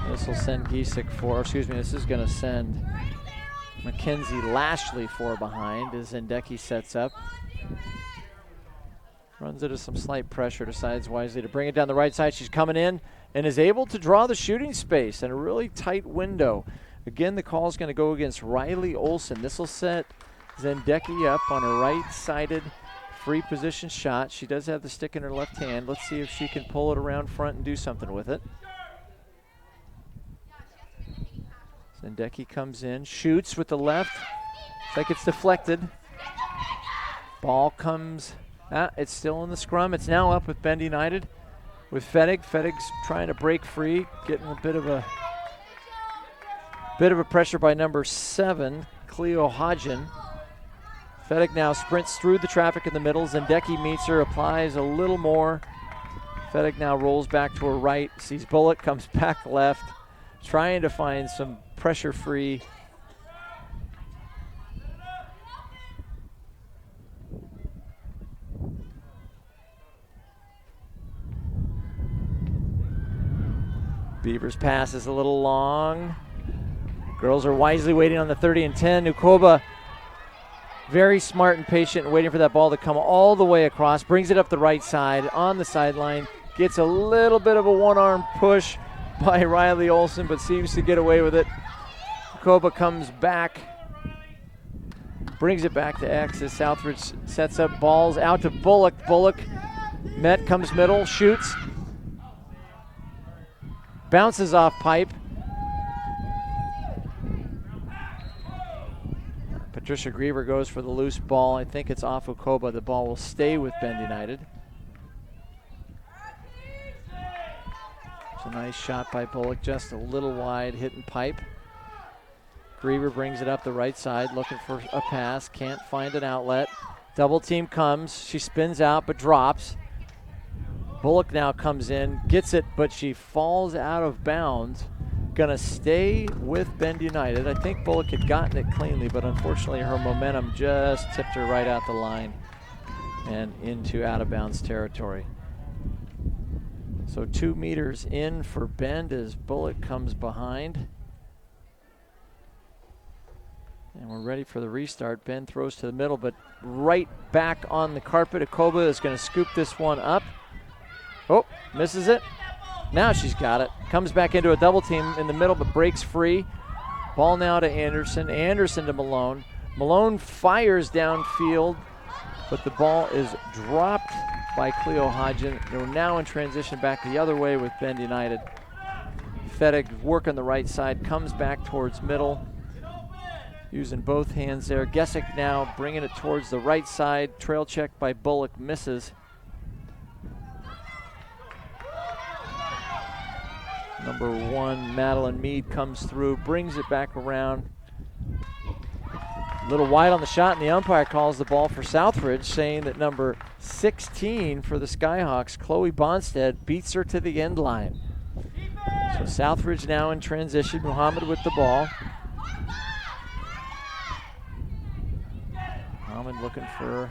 This will send Gesick this is gonna send Mackenzie Lashley 4 behind as Zendeki sets up. Runs into some slight pressure, decides wisely to bring it down the right side. She's coming in and is able to draw the shooting space in a really tight window. Again, the call is going to go against Riley Olson. This will set Zendeki up on a right-sided free position shot. She does have the stick in her left hand. Let's see if she can pull it around front and do something with it. Zendeki comes in, shoots with the left. Looks like it's deflected. Ball comes... it's still in the scrum. It's now up with Bend United with Fedig. Fedig's trying to break free, getting a bit of a pressure by number 7, Cleo Hodgen. Fedig now sprints through the traffic in the middle. Zendeki meets her, applies a little more. Fedig now rolls back to her right, sees Bullock, comes back left, trying to find some pressure-free Beaver's pass is a little long. Girls are wisely waiting on the 30 and 10. Nukoba, very smart and patient, and waiting for that ball to come all the way across. Brings it up the right side on the sideline. Gets a little bit of a one-arm push by Riley Olson, but seems to get away with it. Nukoba comes back. Brings it back to X as Southridge sets up balls out to Bullock. Bullock, Met comes middle, shoots. Bounces off pipe. Patricia Griever goes for the loose ball. I think it's off Okoba. The ball will stay with Bend United. It's a nice shot by Bullock, just a little wide, hitting pipe. Griever brings it up the right side, looking for a pass. Can't find an outlet. Double team comes. She spins out but drops. Bullock now comes in, gets it, but she falls out of bounds. Gonna stay with Bend United. I think Bullock had gotten it cleanly, but unfortunately her momentum just tipped her right out the line and into out of bounds territory. So 2 meters in for Bend as Bullock comes behind. And we're ready for the restart. Bend throws to the middle, but right back on the carpet. Akoba is gonna scoop this one up. Oh, misses it. Now she's got it. Comes back into a double team in the middle, but breaks free. Ball now to Anderson. Anderson to Malone. Malone fires downfield, but the ball is dropped by Cleo Hodgen. They're now in transition back the other way with Bend United. Fedig working the right side, comes back towards middle. using both hands there. Gesick now bringing it towards the right side. Trail check by Bullock, misses. Number 1, Madeline Mead comes through, brings it back around. A little wide on the shot, and the umpire calls the ball for Southridge, saying that number 16 for the Skyhawks, Chloe Bonstead, beats her to the end line. So Southridge now in transition. Muhammad with the ball. Muhammad looking for,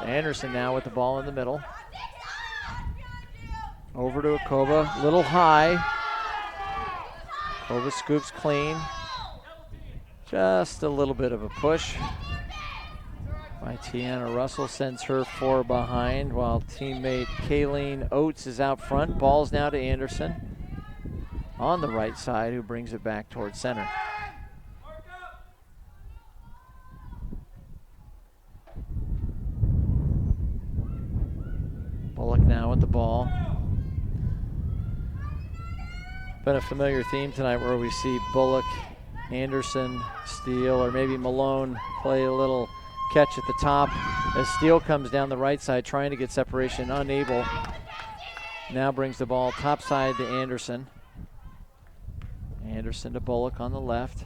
Anderson now with the ball in the middle. Over to Akoba, little high. Akoba scoops clean. Just a little bit of a push by Tiana Russell, sends her 4 behind, while teammate Kayleen Oates is out front. Ball's now to Anderson on the right side, who brings it back towards center. Bullock now with the ball. Been a familiar theme tonight where we see Bullock, Anderson, Steele, or maybe Malone play a little catch at the top as Steele comes down the right side trying to get separation, unable. Now brings the ball top side to Anderson. Anderson to Bullock on the left.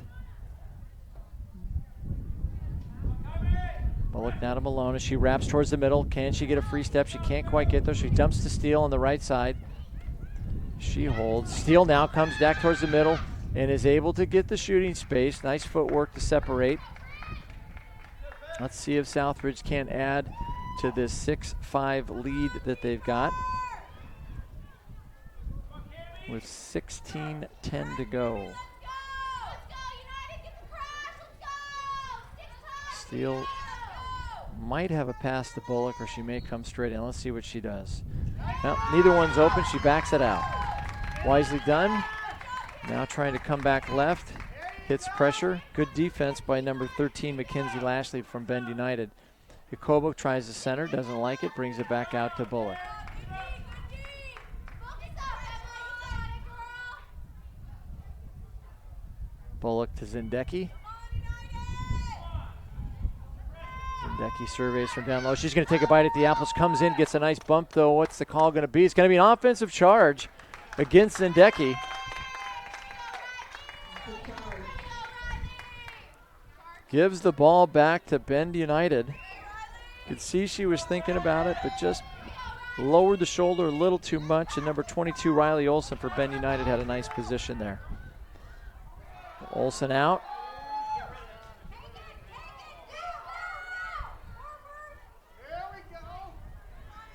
Bullock now to Malone as she wraps towards the middle. Can she get a free step? She can't quite get there. She dumps to Steele on the right side. She holds. Steele now comes back towards the middle and is able to get the shooting space. Nice footwork to separate. Let's see if Southridge can add to this 6-5 lead that they've got, with 16:10 to go. Steele might have a pass to Bullock, or she may come straight in. Let's see what she does. Well, neither one's open. She backs it out. Wisely done. Now trying to come back left. Hits pressure. Good defense by number 13, Mackenzie Lashley from Bend United. Jacobo tries the center, doesn't like it, brings it back out to Bullock. Bullock to Zendecki. Zendecki surveys from down low. She's going to take a bite at the apples. Comes in, gets a nice bump though. What's the call going to be? It's going to be an offensive charge against Zendecki. Gives the ball back to Bend United. Could see she was thinking about it, but just lowered the shoulder a little too much. And number 22, Riley Olson for Bend United, had a nice position there. Olson out.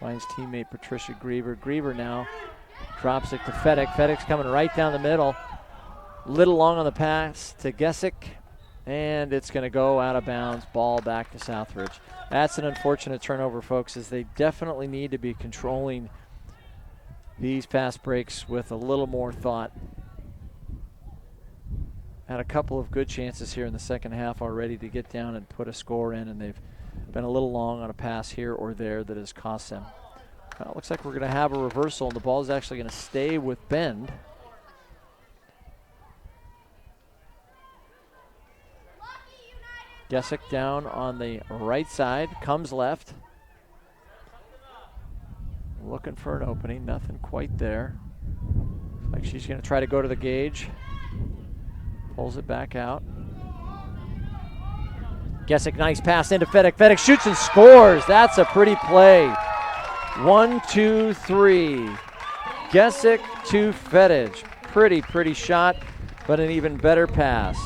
Finds teammate Patricia Griever. Griever now drops it to Fedek. Fedek's coming right down the middle. Little long on the pass to Gesick. And it's going to go out of bounds. Ball back to Southridge. That's an unfortunate turnover, folks, as they definitely need to be controlling these fast breaks with a little more thought. Had a couple of good chances here in the second half already to get down and put a score in, and they've been a little long on a pass here or there that has cost them. Well, it looks like we're going to have a reversal, and the ball is actually going to stay with Bend. Gesick down on the right side, comes left. Looking for an opening, nothing quite there. Looks like she's going to try to go to the gauge. Pulls it back out. Gesick, nice pass into Fedek. Fedek shoots and scores. That's a pretty play. 1, 2, 3. Gesick to Fedek. Pretty shot, but an even better pass.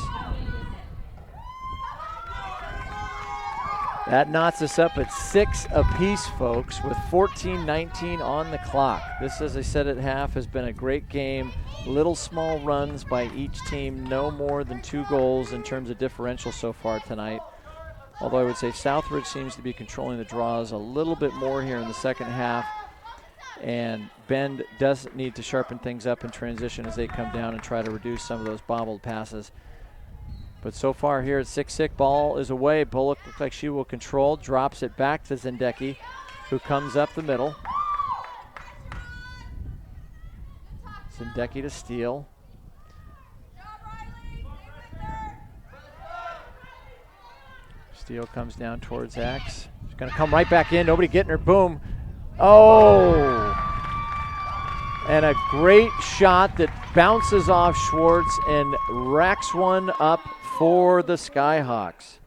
That knots us up at 6 apiece, folks, with 14:19 on the clock. This, as I said at half, has been a great game. Little small runs by each team, no more than 2 goals in terms of differential so far tonight. Although I would say Southridge seems to be controlling the draws a little bit more here in the second half. And Bend does need to sharpen things up in transition as they come down and try to reduce some of those bobbled passes. But so far here at 6-6, ball is away. Bullock looks like she will control, drops it back to Zendecki, who comes up the middle. Zendecki to Steele. Steele comes down towards X. She's going to come right back in. Nobody getting her. Boom. Oh! And a great shot that bounces off Schwartz and racks one up for the Skyhawks.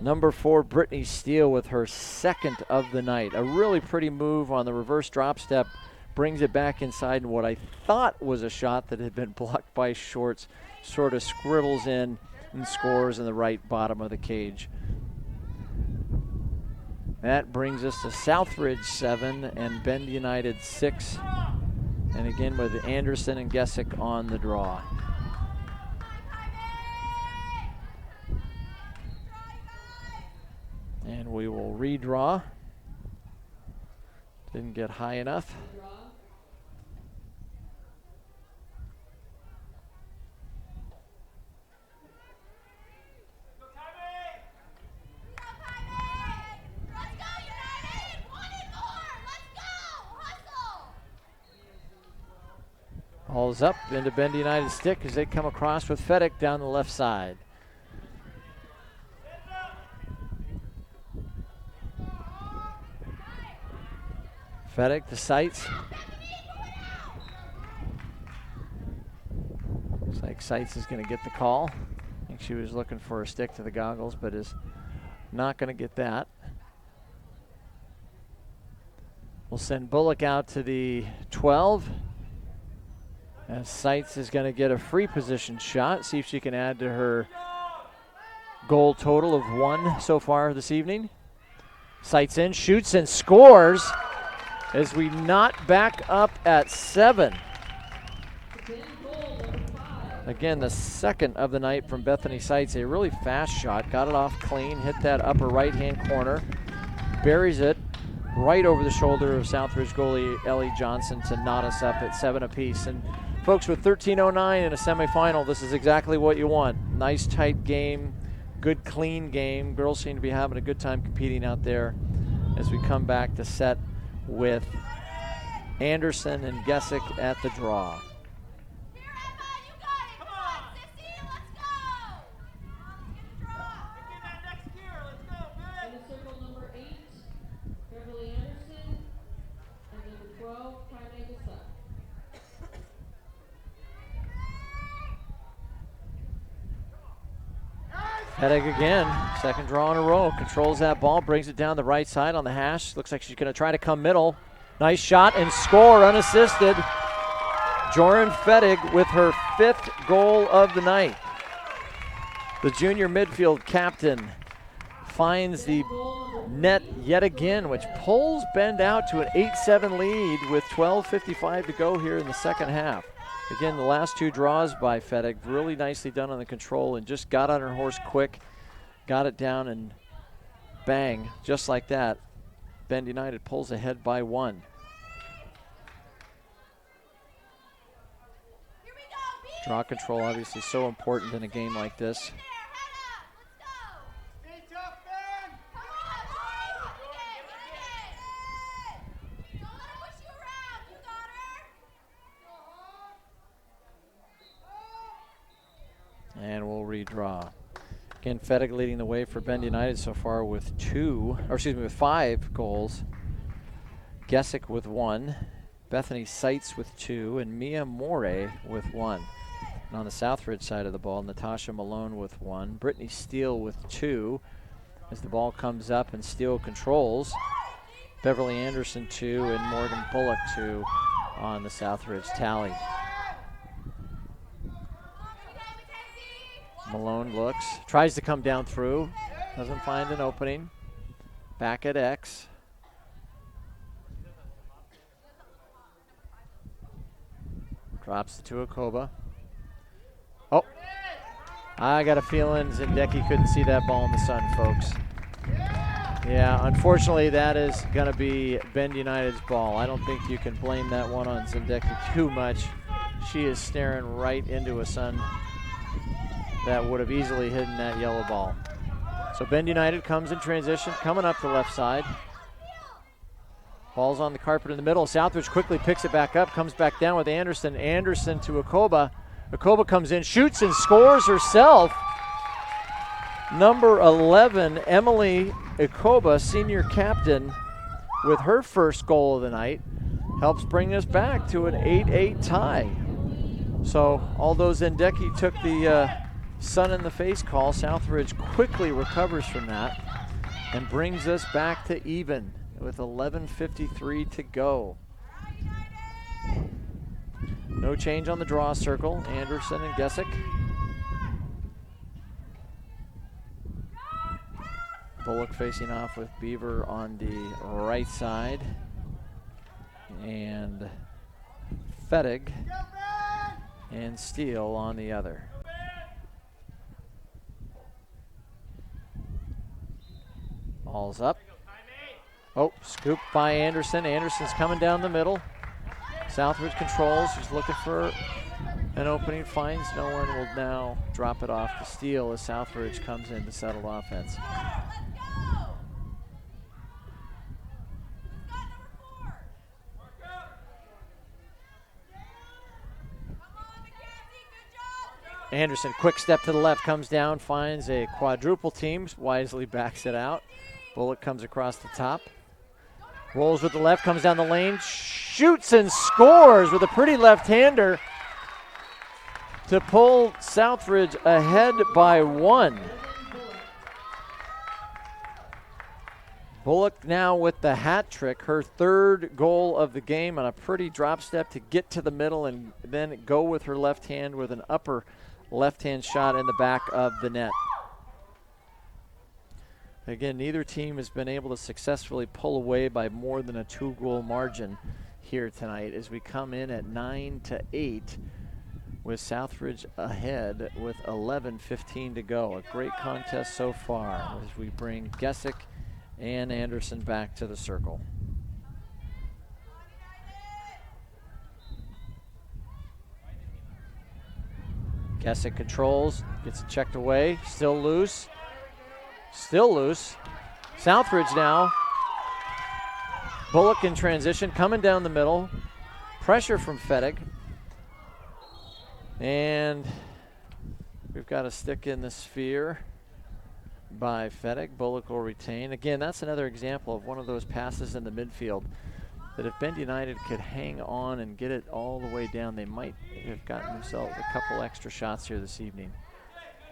Number 4, Brittany Steele with her second of the night. A really pretty move on the reverse drop step. Brings it back inside, and what I thought was a shot that had been blocked by Schwartz sort of scribbles in and scores in the right bottom of the cage. That brings us to Southridge 7 and Bend United 6. And again with Anderson and Gessick on the draw. And we will redraw. Didn't get high enough. Ball's up into Bend United stick as they come across with Fedek down the left side. Fedek to Seitz. Looks like Seitz is going to get the call. I think she was looking for a stick to the goggles, but is not going to get that. We'll send Bullock out to the 12. As Seitz is going to get a free position shot, see if she can add to her goal total of 1 so far this evening. Seitz in, shoots and scores as we knot back up at 7. Again, the second of the night from Bethany Seitz, a really fast shot, got it off clean, hit that upper right-hand corner, buries it right over the shoulder of Southridge goalie Ellie Johnson to knot us up at 7 apiece. And folks, with 13:09 in a semifinal, this is exactly what you want. Nice tight game, good clean game. Girls seem to be having a good time competing out there as we come back to set with Anderson and Gessick at the draw. Fedek again, second draw in a row, controls that ball, brings it down the right side on the hash. Looks like she's going to try to come middle. Nice shot and score unassisted. Joran Fedek with her 5th goal of the night. The junior midfield captain finds the net yet again, which pulls Bend out to an 8-7 lead with 12:55 to go here in the second half. Again, the last 2 draws by Fedek, really nicely done on the control and just got on her horse quick, got it down, and bang, just like that, Bend United pulls ahead by 1. Draw control obviously so important in a game like this. And we'll redraw. Again, Fedek leading the way for Bend United so far with 5 goals. Gessick with 1, Bethany Seitz with 2, and Mia Morey with 1. And on the Southridge side of the ball, Natasha Malone with 1, Brittany Steele with 2. As the ball comes up and Steele controls, Beverly Anderson 2 and Morgan Bullock 2 on the Southridge tally. Malone looks, tries to come down through, doesn't find an opening. Back at X. Drops it to Akoba. Oh, I got a feeling Zendeki couldn't see that ball in the sun, folks. Yeah, unfortunately that is going to be Bend United's ball. I don't think you can blame that one on Zendeki too much. She is staring right into a sun that would have easily hidden that yellow ball. So Bend United comes in transition, coming up the left side. Ball's on the carpet in the middle. Southridge quickly picks it back up, comes back down with Anderson. Anderson to Akoba. Akoba comes in, shoots and scores herself. Number 11, Emily Ikoba, senior captain, with her first goal of the night, helps bring us back to an 8-8 tie. So although Zendeki took the sun in the face call, Southridge quickly recovers from that and brings us back to even with 11:53 to go. No change on the draw circle. Anderson and Gesick. Bullock facing off with Beaver on the right side. And Fettig and Steele on the other. Ball's up. Oh, scooped by Anderson. Anderson's coming down the middle. Southridge controls. He's looking for an opening. Finds no one. Will now drop it off to Steele as Southridge comes in to settle offense. Anderson, quick step to the left, comes down, finds a quadruple team, wisely backs it out. Bullock comes across the top. Rolls with the left, comes down the lane, shoots and scores with a pretty left-hander to pull Southridge ahead by 1. Bullock now with the hat trick, her third goal of the game on a pretty drop step to get to the middle and then go with her left hand with an upper left-hand shot in the back of the net. Again, neither team has been able to successfully pull away by more than a 2-goal margin here tonight as we come in at 9-8 with Southridge ahead with 11:15 to go. A great contest so far as we bring Gesick and Anderson back to the circle. Gesick controls, gets it checked away, still loose. Still loose. Southridge now. Bullock in transition, coming down the middle. Pressure from Fettig. And we've got a stick in the sphere by Fettig. Bullock will retain. Again, that's another example of one of those passes in the midfield that if Bend United could hang on and get it all the way down, they might have gotten themselves a couple extra shots here this evening.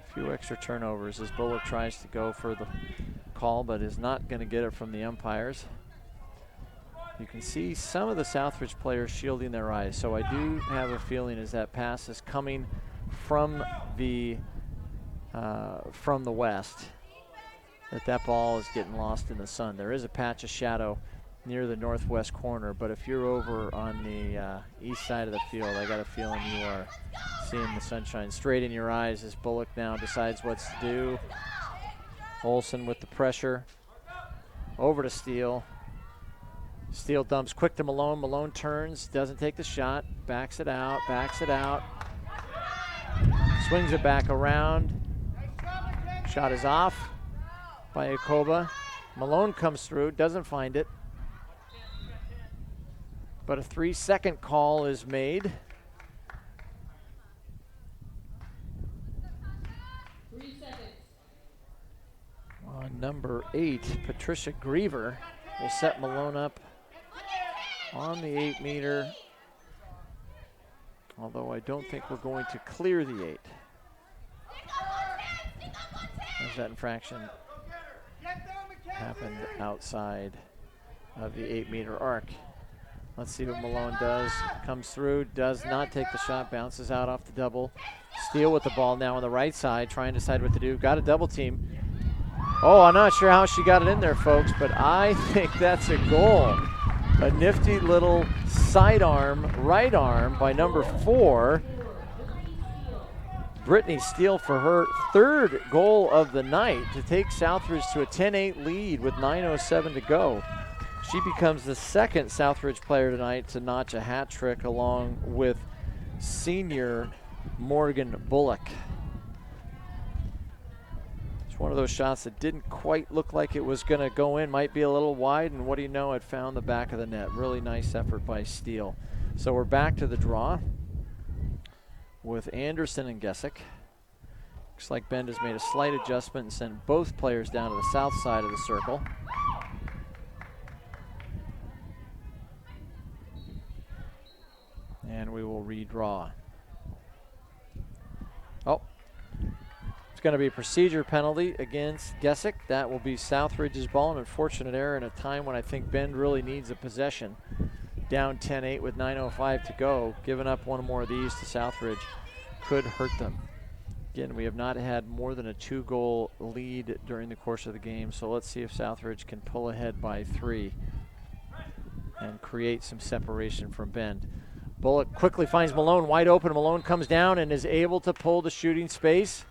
A few extra turnovers as Bullock tries to go for the call, but is not going to get it from the umpires. You can see some of the Southridge players shielding their eyes, so I do have a feeling as that pass is coming from the west, that ball is getting lost in the sun. There is a patch of shadow near the northwest corner, but if you're over on the east side of the field, I got a feeling you are seeing the sunshine straight in your eyes as Bullock now decides what to do. Olsen with the pressure. Over to Steele. Steele dumps quick to Malone. Malone turns, doesn't take the shot, backs it out. Swings it back around. Shot is off by Ikoba. Malone comes through, doesn't find it. But a 3-second call is made. 3 seconds. On number 8, Patricia Griever will set Malone up on the 8-meter. Although I don't think we're going to clear the 8. As that infraction happened outside of the 8-meter arc. Let's see what Malone does. Comes through, does not take the shot, bounces out off the double. Steele with the ball now on the right side, trying to decide what to do. Got a double team. Oh, I'm not sure how she got it in there, folks, but I think that's a goal. A nifty little sidearm, right arm by number 4. Brittany Steele for her third goal of the night to take Southridge to a 10-8 lead with 9:07 to go. She becomes the second Southridge player tonight to notch a hat trick along with senior Morgan Bullock. It's one of those shots that didn't quite look like it was going to go in, might be a little wide, and what do you know, it found the back of the net. Really nice effort by Steele. So we're back to the draw with Anderson and Gesick. Looks like Bend has made a slight adjustment and sent both players down to the south side of the circle. And we will redraw. Oh, it's going to be a procedure penalty against Gesick. That will be Southridge's ball. An unfortunate error in a time when I think Bend really needs a possession. Down 10-8 with 9:05 to go. Giving up one more of these to Southridge could hurt them. Again, we have not had more than a 2-goal lead during the course of the game, so let's see if Southridge can pull ahead by 3 and create some separation from Bend. Bullock quickly finds Malone wide open. Malone comes down and is able to pull the shooting space.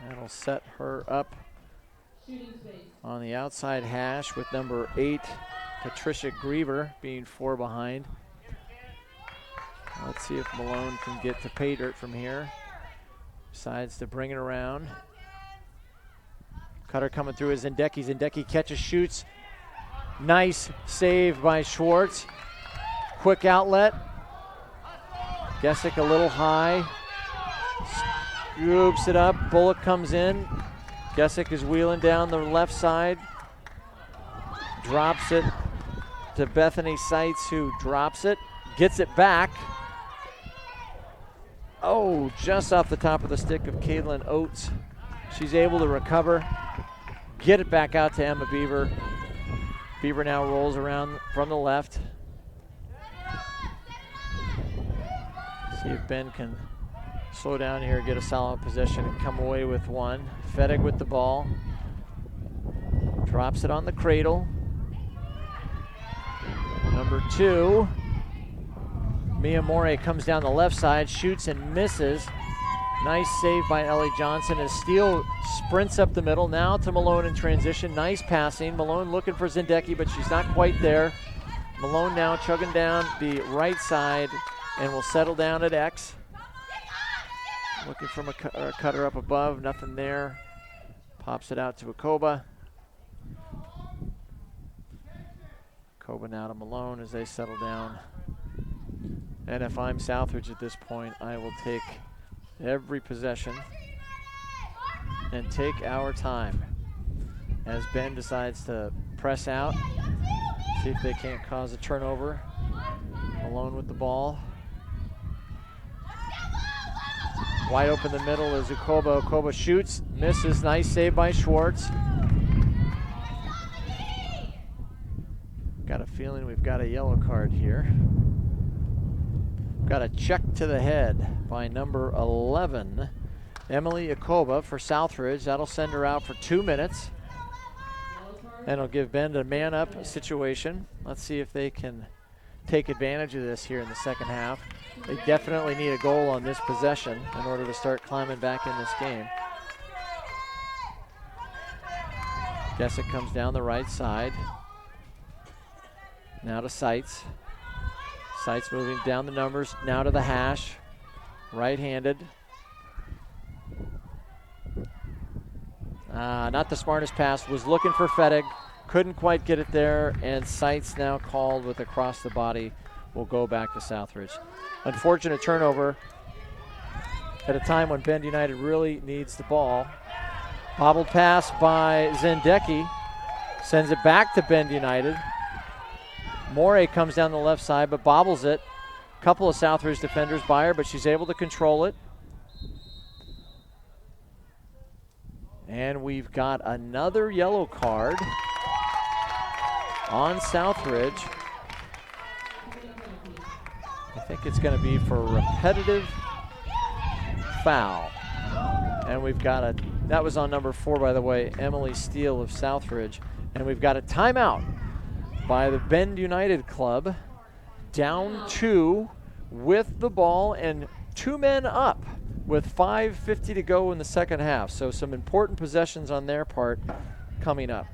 That'll set her up on the outside hash with number 8, Patricia Griever, being 4 behind. Let's see if Malone can get to pay dirt from here. Decides to bring it around. Cutter coming through is Zendecki. Zendecki catches, shoots. Nice save by Schwartz. Quick outlet. Gesick a little high. Scoops it up. Bullock comes in. Gesick is wheeling down the left side. Drops it to Bethany Seitz, who drops it. Gets it back. Oh, just off the top of the stick of Caitlin Oates. She's able to recover, get it back out to Emma Beaver. Beaver now rolls around from the left. See if Ben can slow down here, get a solid possession, and come away with one. Fettig with the ball. Drops it on the cradle. Number 2. Mia Morey comes down the left side, shoots and misses. Nice save by Ellie Johnson as Steele sprints up the middle. Now to Malone in transition. Nice passing. Malone looking for Zendecki, but she's not quite there. Malone now chugging down the right side and will settle down at X. Looking from a cutter up above. Nothing there. Pops it out to Akoba. Akoba now to Malone as they settle down. And if I'm Southridge at this point, I will take every possession and take our time as Ben decides to press out, see if they can't cause a turnover. Malone with the ball. Wide open the middle is Akoba. Akoba shoots, misses. Nice save by Schwartz. Got a feeling we've got a yellow card here. Got a check to the head by number 11, Emily Akoba for Southridge. That'll send her out for 2 minutes. And it'll give Bend a man-up situation. Let's see if they can take advantage of this here in the second half. They definitely need a goal on this possession in order to start climbing back in this game. Gesick comes down the right side. Now to Seitz. Seitz moving down the numbers, now to the hash. Right-handed. Not the smartest pass, was looking for Fettig. Couldn't quite get it there, and Seitz now called with across the body. Will go back to Southridge. Unfortunate turnover at a time when Bend United really needs the ball. Bobbled pass by Zendecki. Sends it back to Bend United. Morey comes down the left side but bobbles it. Couple of Southridge defenders by her, but she's able to control it. And we've got another yellow card on Southridge. I think it's going to be for a repetitive foul. And we've got that was on number 4, by the way, Emily Steele of Southridge. And we've got a timeout by the Bend United club, down 2 with the ball and 2 men up with 5:50 to go in the second half. So some important possessions on their part coming up.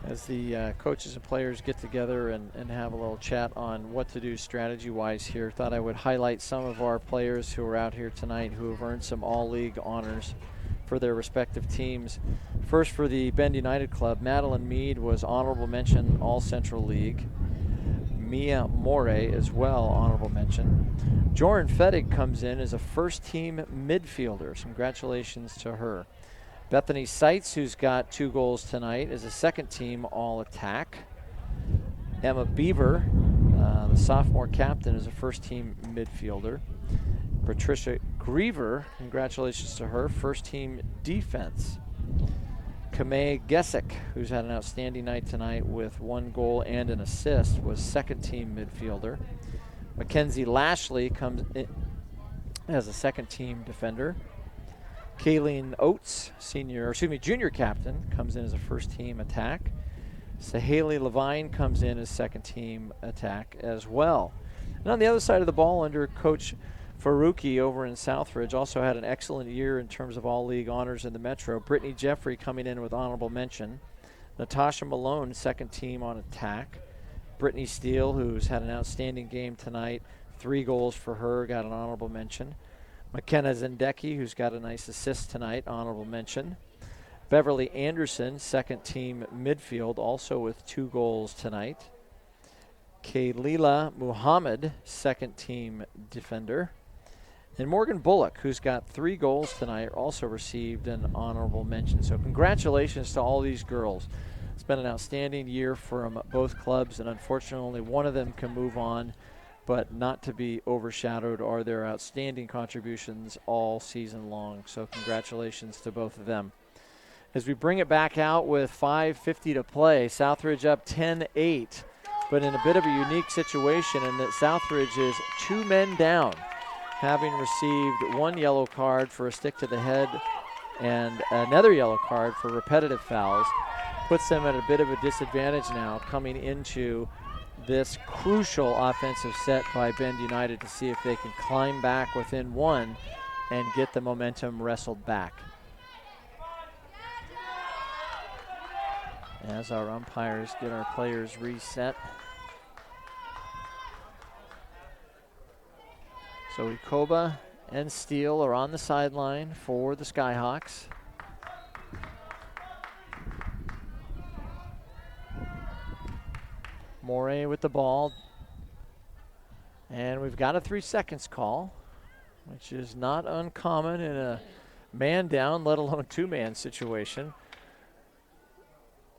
As the coaches and players get together and have a little chat on what to do strategy-wise here, thought I would highlight some of our players who are out here tonight who have earned some all-league honors for their respective teams. First, for the Bend United Club, Madeline Mead was honorable mention All Central League. Mia Morey as well, honorable mention. Joran Fettig comes in as a first-team midfielder. Congratulations to her. Bethany Seitz, who's got 2 goals tonight, is a second-team all-attack. Emma Beaver, the sophomore captain, is a first-team midfielder. Patricia Griever, congratulations to her, first-team defense. Kamei Gesick, who's had an outstanding night tonight with 1 goal and an assist, was second-team midfielder. Mackenzie Lashley comes in as a second-team defender. Kayleen Oates, junior captain, comes in as a first-team attack. Sahaley Levine comes in as second-team attack as well. And on the other side of the ball, under Coach Faruqi over in Southridge, also had an excellent year in terms of all-league honors in the Metro. Brittany Jeffrey coming in with honorable mention. Natasha Malone, second-team on attack. Brittany Steele, who's had an outstanding game tonight, 3 goals for her, got an honorable mention. McKenna Zendecki, who's got a nice assist tonight, honorable mention. Beverly Anderson, second-team midfield, also with 2 goals tonight. Kaylila Muhammad, second-team defender. And Morgan Bullock, who's got 3 goals tonight, also received an honorable mention. So congratulations to all these girls. It's been an outstanding year for both clubs, and unfortunately only one of them can move on, but not to be overshadowed are their outstanding contributions all season long. So congratulations to both of them. As we bring it back out with 5:50 to play, Southridge up 10-8, but in a bit of a unique situation in that Southridge is 2 men down, having received 1 yellow card for a stick to the head and another yellow card for repetitive fouls. Puts them at a bit of a disadvantage now coming into this crucial offensive set by Bend United to see if they can climb back within 1 and get the momentum wrestled back. As our umpires get our players reset. So Ikoba and Steele are on the sideline for the Skyhawks. Morey with the ball. And we've got a 3 seconds call, which is not uncommon in a man down, let alone 2-man situation.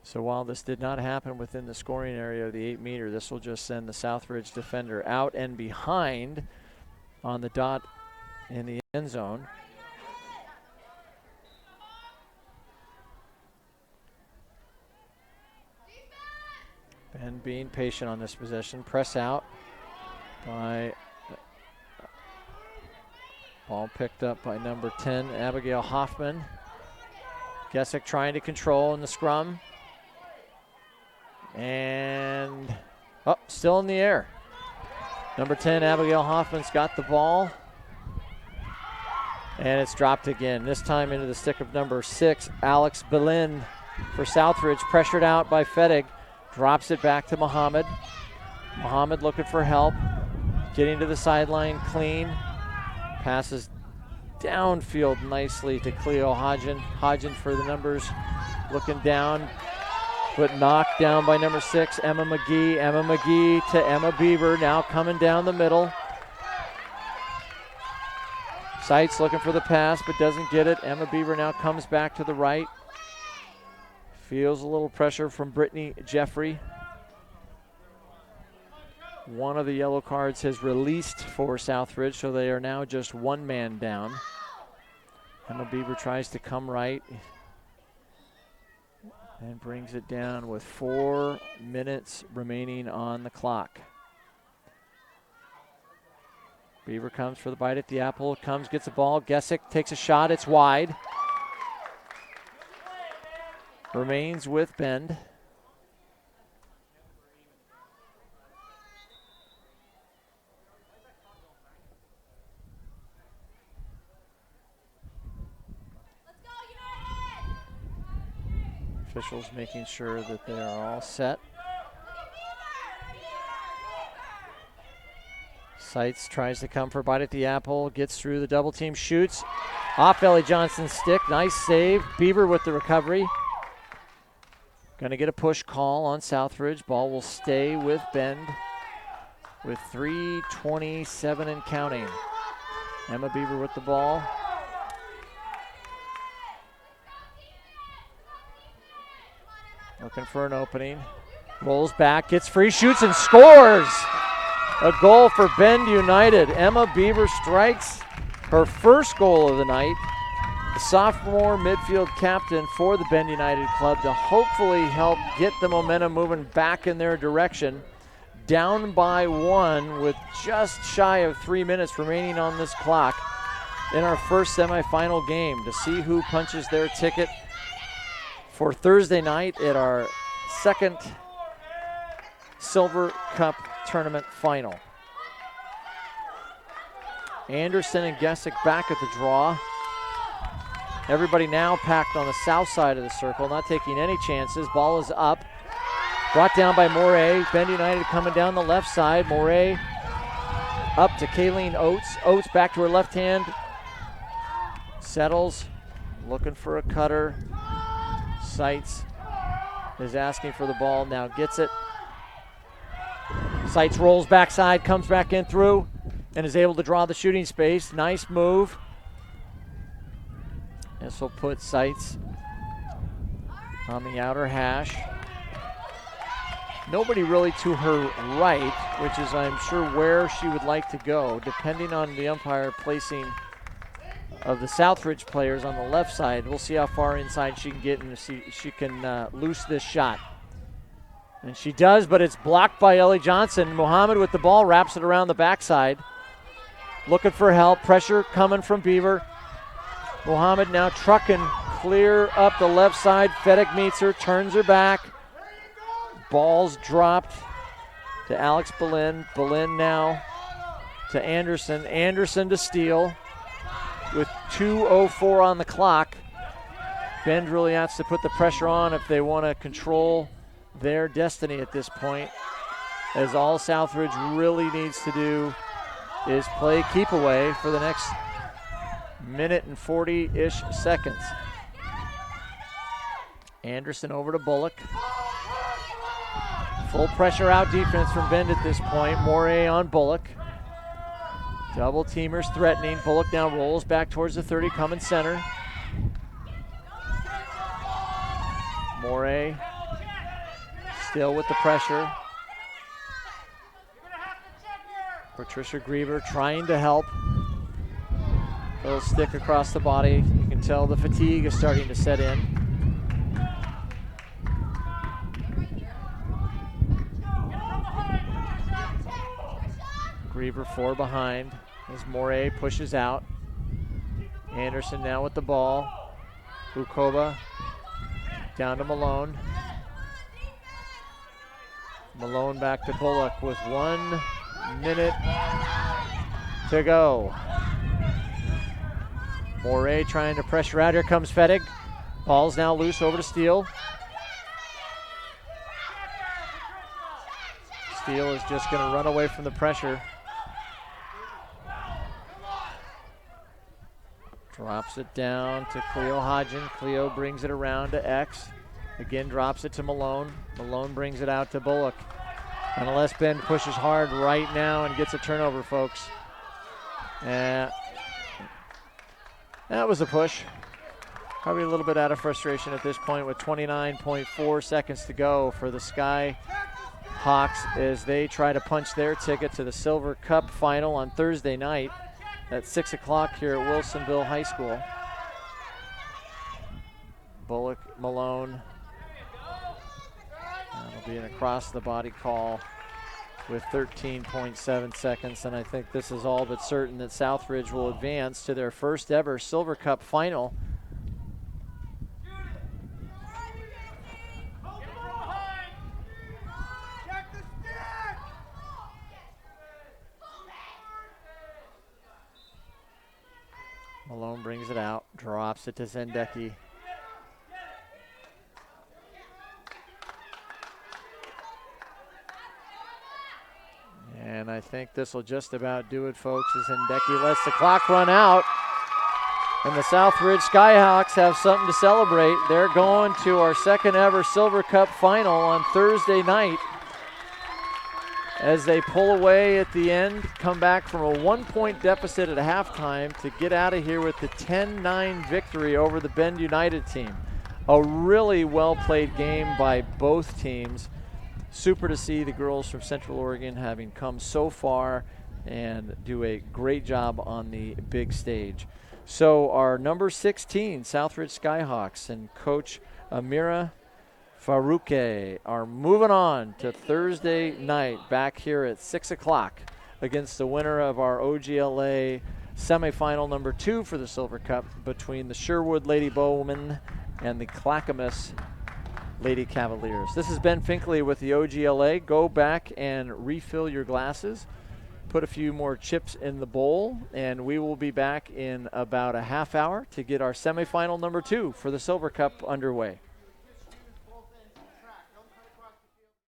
So while this did not happen within the scoring area of the 8-meter, this will just send the Southridge defender out and behind on the dot in the end zone. Ben being patient on this possession. Press out by ball picked up by number 10, Abigail Hoffman. Gesick trying to control in the scrum. And still in the air. Number 10, Abigail Hoffman's got the ball. And it's dropped again, this time into the stick of number 6, Alex Belin for Southridge. Pressured out by Fettig. Drops it back to Muhammad. Muhammad looking for help. Getting to the sideline clean. Passes downfield nicely to Cleo Hodgen. Hodgen for the numbers. Looking down. But knocked down by number 6, Emma McGee. Emma McGee to Emma Beaver, now coming down the middle. Seitz looking for the pass, but doesn't get it. Emma Beaver now comes back to the right. Feels a little pressure from Brittany Jeffrey. One of the yellow cards has released for Southridge, so they are now just 1 man down. Emma Beaver tries to come right and brings it down with 4 minutes remaining on the clock. Beaver comes for the bite at the apple, gets the ball. Gesick takes a shot, it's wide. Remains with Bend. Officials making sure that they are all set. Seitz tries to come for a bite at the apple, gets through the double team, shoots. Off Ellie Johnson's stick, nice save. Beaver with the recovery. Going to get a push call on Southridge. Ball will stay with Bend. with 3:27 and counting. Emma Bieber with the ball. Looking for an opening. Rolls back, gets free, shoots, and scores! A goal for Bend United. Emma Bieber strikes her first goal of the night. The sophomore midfield captain for the Bend United club to hopefully help get the momentum moving back in their direction. Down by 1 with just shy of 3 minutes remaining on this clock in our first semifinal game to see who punches their ticket for Thursday night at our second Silver Cup tournament final. Anderson and Gessick back at the draw. Everybody now packed on the south side of the circle, not taking any chances. Ball is up. Brought down by Moray. Bend United coming down the left side. Moray up to Kayleen Oates. Oates back to her left hand. Settles, looking for a cutter. Seitz is asking for the ball, now gets it. Seitz rolls backside, comes back in through, and is able to draw the shooting space. Nice move. This will put Seitz on the outer hash. Nobody really to her right, which is, I'm sure, where she would like to go, depending on the umpire placing of the Southridge players on the left side. We'll see how far inside she can get and see if she can loose this shot. And she does, but it's blocked by Ellie Johnson. Muhammad with the ball, wraps it around the backside. Looking for help, pressure coming from Beaver. Muhammad now trucking clear up the left side. Fedek meets her, turns her back. Ball's dropped to Alex Boleyn. Boleyn now to Anderson. Anderson to steal with 2:04 on the clock. Bend really has to put the pressure on if they want to control their destiny at this point, as all Southridge really needs to do is play keep away for the next minute and 40-ish seconds. Anderson over to Bullock. Full pressure out defense from Bend at this point. Moray on Bullock. Double teamers threatening. Bullock now rolls back towards the 30, coming center. Moray still with the pressure. Patricia Griever trying to help. Little stick across the body. You can tell the fatigue is starting to set in. Griever 4 behind as Moray pushes out. Anderson now with the ball. Bukoba down to Malone. Malone back to Bullock with 1 minute to go. Moray trying to pressure out. Here comes Fedek. Ball's now loose over to Steele. Steele is just going to run away from the pressure. Drops it down to Cleo Hodgen. Cleo brings it around to X. Again drops it to Malone. Malone brings it out to Bullock. Unless Bend pushes hard right now and gets a turnover, folks. That was a push. Probably a little bit out of frustration at this point with 29.4 seconds to go for the Sky Hawks as they try to punch their ticket to the Silver Cup final on Thursday night at 6 o'clock here at Wilsonville High School. Bullock, Malone. That'll be an across-the-body call with 13.7 seconds, and I think this is all but certain that Southridge will advance to their first ever Silver Cup final. Malone brings it out, drops it to Zendecki. And I think this will just about do it, folks, as Zendecki lets the clock run out. And the Southridge Skyhawks have something to celebrate. They're going to our second ever Silver Cup final on Thursday night. as they pull away at the end, come back from a 1-point deficit at halftime to get out of here with the 10-9 victory over the Bend United team. A really well-played game by both teams. Super to see the girls from Central Oregon having come so far and do a great job on the big stage. So our number 16, Southridge Skyhawks, and Coach Amira Farouque are moving on to Thursday night back here at 6 o'clock against the winner of our OGLA semifinal number 2 for the Silver Cup between the Sherwood Lady Bowmen and the Clackamas Lady Cavaliers. This is Ben Finkley with the OGLA. Go back and refill your glasses, put a few more chips in the bowl, and we will be back in about a half hour to get our semifinal number 2 for the Silver Cup underway.